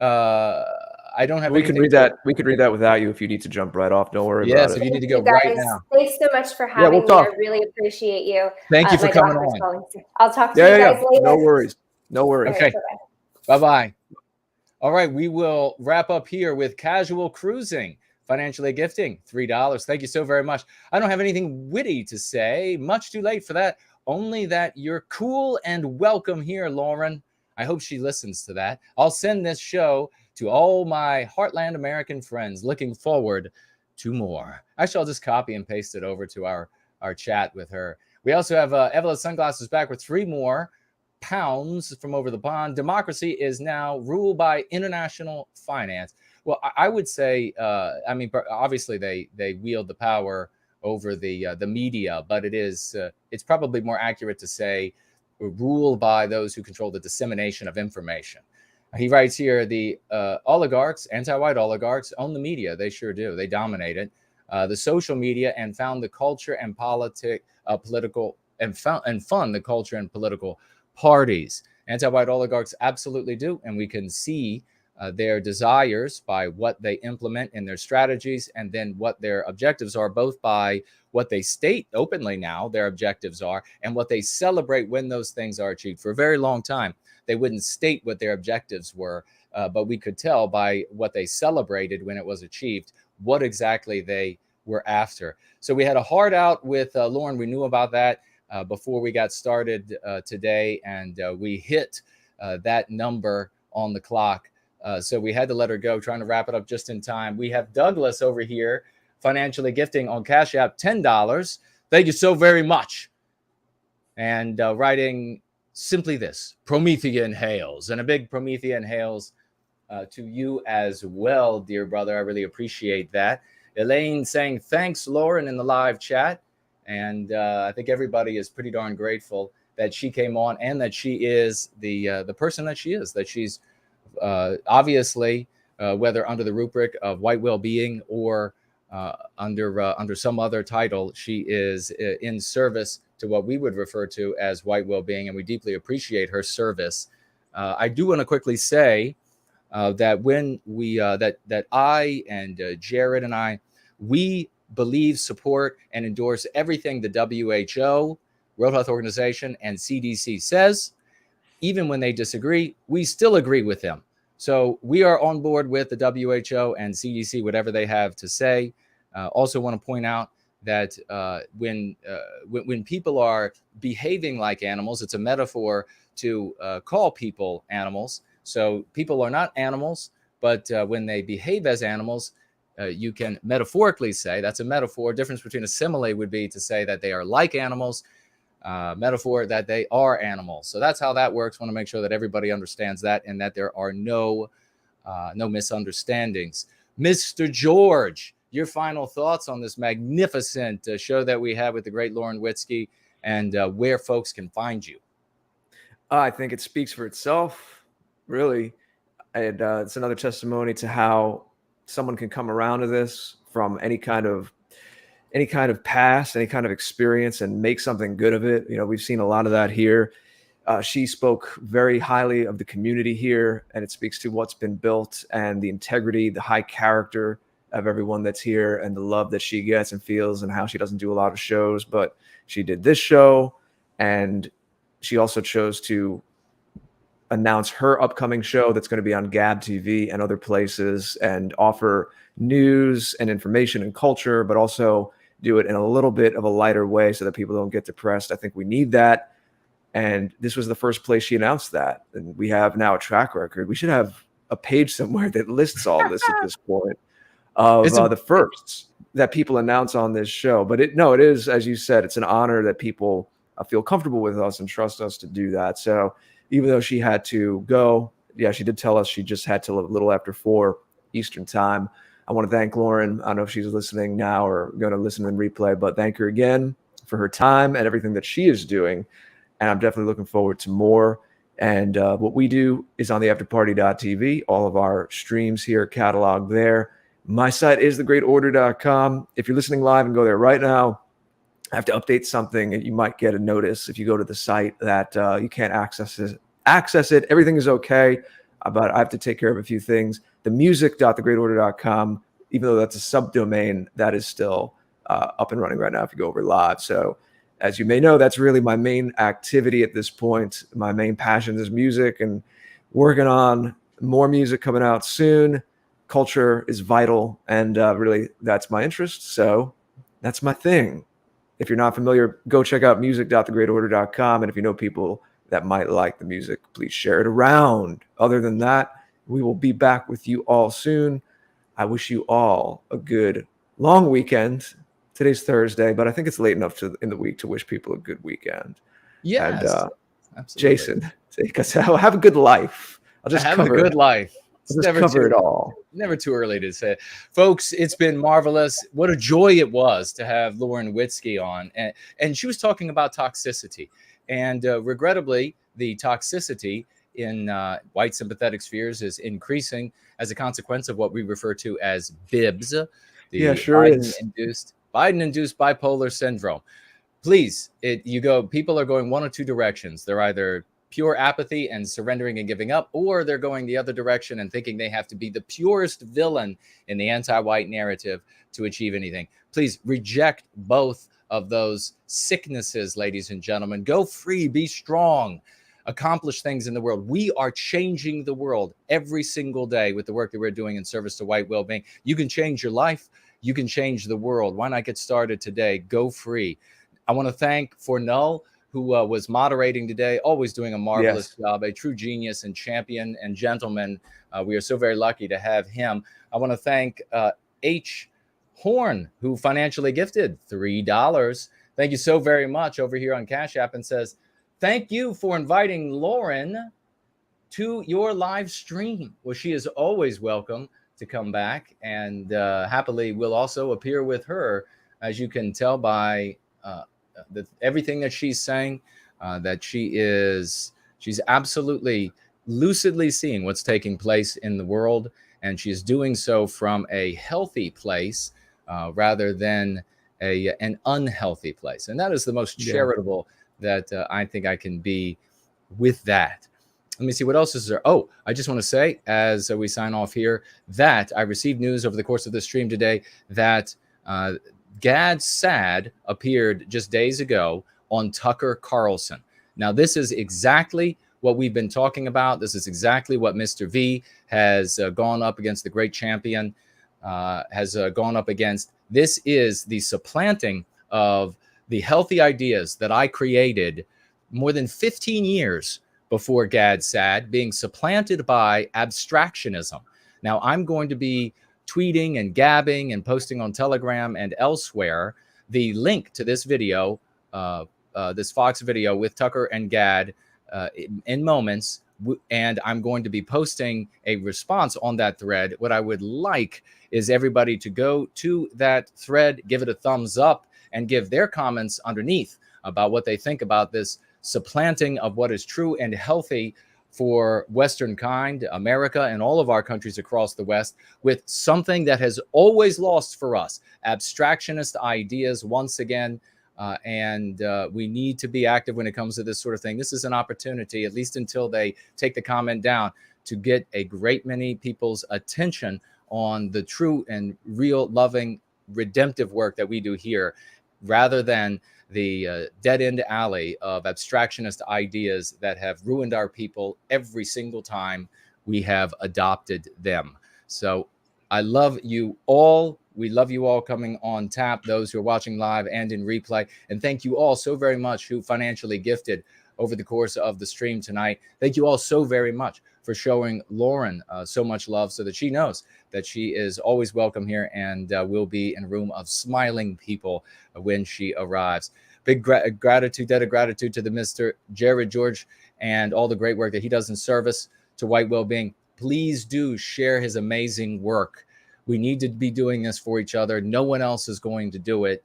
I don't have. We can read that. We could read that without you if you need to jump right off. Don't worry about it. Yes, if you need to go right now. Thanks so much for having me. I really appreciate you. Thank you for coming on. I'll talk to you guys later. No worries. No worries. Okay. Bye-bye. All right, we will wrap up here with Casual Cruising, financially gifting $3. Thank you so very much. I don't have anything witty to say. Much too late for that. Only that you're cool and welcome here, Lauren. I hope she listens to that. I'll send this show to all my Heartland American friends. Looking forward to more. Actually, I'll just copy and paste it over to our chat with her. We also have Evela's sunglasses back with 3 more pounds from over the pond. Democracy is now ruled by international finance. Well, I would say, obviously they wield the power over the media, but it's probably more accurate to say ruled by those who control the dissemination of information. He writes here, the oligarchs, anti-white oligarchs, own the media. They sure do. They dominate it. The social media and found the culture and political and fund the culture and political parties. Anti-white oligarchs absolutely do, and we can see their desires by what they implement in their strategies, and then what their objectives are, both by what they state openly now their objectives are, and what they celebrate when those things are achieved. For a very long time, they wouldn't state what their objectives were, but we could tell by what they celebrated when it was achieved, what exactly they were after. So we had a hard out with Lauren. We knew about that before we got started today, and we hit that number on the clock. So we had to let her go, trying to wrap it up just in time. We have Douglas over here, financially gifting on Cash App $10. Thank you so very much. And writing simply this, Promethean hails, and a big Promethean hails to you as well, dear brother. I really appreciate that. Elaine saying, thanks, Lauren, in the live chat. And I think everybody is pretty darn grateful that she came on, and that she is the person that she is, that she's obviously, whether under the rubric of White Wellbeing or under some other title, she is in service to what we would refer to as White Wellbeing, and we deeply appreciate her service. I do want to quickly say that when we that I and Jared and I, we believe, support, and endorse everything the WHO, World Health Organization, and CDC says. Even when they disagree, we still agree with them. So we are on board with the WHO and CDC, whatever they have to say. Also want to point out that when people are behaving like animals, it's a metaphor to call people animals. So people are not animals. but when they behave as animals, you can metaphorically say, that's a metaphor. Difference between a simile would be to say that they are like animals, metaphor that they are animals. So that's how that works. Want to make sure that everybody understands that and that there are no misunderstandings. Mr. George, your final thoughts on this magnificent show that we have with the great Lauren Witzke, and where folks can find you. I think it speaks for itself, really. And it's another testimony to how someone can come around to this from any kind of past, any kind of experience, and make something good of it. We've seen a lot of that here. She spoke very highly of the community here, and it speaks to what's been built and the integrity, the high character of everyone that's here, and the love that she gets and feels, and how she doesn't do a lot of shows, but she did this show, and she also chose to announce her upcoming show that's going to be on Gab TV and other places, and offer news and information and culture, but also do it in a little bit of a lighter way so that people don't get depressed. I think we need that. And this was the first place she announced that. And we have now a track record. We should have a page somewhere that lists all this at this point of the firsts that people announce on this show. But it is, as you said, it's an honor that people feel comfortable with us and trust us to do that. So even though she had to go, she did tell us she just had to a little after 4 Eastern time. I want to thank Lauren. I don't know if she's listening now or going to listen in replay, but thank her again for her time and everything that she is doing. And I'm definitely looking forward to more. And what we do is on the afterparty.tv. All of our streams here cataloged there. My site is thegreatorder.com. If you're listening live and go there right now, I have to update something, and you might get a notice if you go to the site that you can't access it. Everything is okay, but I have to take care of a few things. The music.thegreatorder.com, even though that's a subdomain, that is still up and running right now if you go over live. So as you may know, that's really my main activity at this point. My main passion is music, and working on more music coming out soon. Culture is vital, and really that's my interest. So that's my thing. If you're not familiar, go check out music.thegreatorder.com. And if you know people that might like the music, please share it around. Other than that, we will be back with you all soon. I wish you all a good long weekend. Today's Thursday, but I think it's late enough in the week to wish people a good weekend. Yes, and, absolutely. Jason, take us out. Have a good life. I'll just have a good life. Just cover it all. Never too early to say. Folks, it's been marvelous. What a joy it was to have Lauren Witzke on. And she was talking about toxicity. And regrettably, the toxicity in white sympathetic spheres is increasing as a consequence of what we refer to as BIBS. Biden-induced bipolar syndrome. Please, people are going one of two directions. They're either pure apathy and surrendering and giving up, or they're going the other direction and thinking they have to be the purest villain in the anti-white narrative to achieve anything. Please reject both of those sicknesses, ladies and gentlemen. Go free, be strong, accomplish things in the world. We are changing the world every single day with the work that we're doing in service to white well-being. You can change your life. You can change the world. Why not get started today? Go free. I want to thank Fornull, who was moderating today, always doing a marvelous job, a true genius and champion and gentleman. We are so very lucky to have him. I want to thank H. Horn, who financially gifted $3. Thank you so very much over here on Cash App, and says, thank you for inviting Lauren to your live stream. Well, she is always welcome to come back, and happily will also appear with her, as you can tell by everything that she's saying, that she's absolutely lucidly seeing what's taking place in the world, and she's doing so from a healthy place rather than an unhealthy place. And that is the most charitable that I think I can be with that. Let me see what else is there. Oh, I just want to say, as we sign off here, that I received news over the course of the stream today that Gad Saad appeared just days ago on Tucker Carlson. Now, this is exactly what we've been talking about. This is exactly what Mr. V has gone up against, the great champion, has gone up against. This is the supplanting of the healthy ideas that I created more than 15 years before Gad Saad, being supplanted by abstractionism. Now, I'm going to be tweeting and gabbing and posting on Telegram and elsewhere the link to this video, this Fox video with Tucker and Gad in moments. And I'm going to be posting a response on that thread. What I would like is everybody to go to that thread, give it a thumbs up, and give their comments underneath about what they think about this supplanting of what is true and healthy for Western kind, America, and all of our countries across the West, with something that has always lost for us, abstractionist ideas once again. And we need to be active when it comes to this sort of thing. This is an opportunity, at least until they take the comment down, to get a great many people's attention on the true and real, loving, redemptive work that we do here, rather than the dead-end alley of abstractionist ideas that have ruined our people every single time we have adopted them. So I love you all. We love you all coming on tap, those who are watching live and in replay. And thank you all so very much who financially gifted over the course of the stream tonight. Thank you all so very much for showing Lauren so much love, so that she knows that she is always welcome here and will be in a room of smiling people when she arrives. Big gratitude, debt of gratitude to the Mr. Jared George and all the great work that he does in service to White Wellbeing. Please do share his amazing work. We need to be doing this for each other. No one else is going to do it.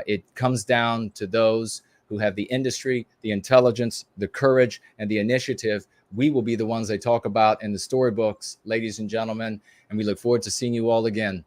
It comes down to those who have the industry, the intelligence, the courage, and the initiative. We will be the ones they talk about in the storybooks, ladies and gentlemen. And we look forward to seeing you all again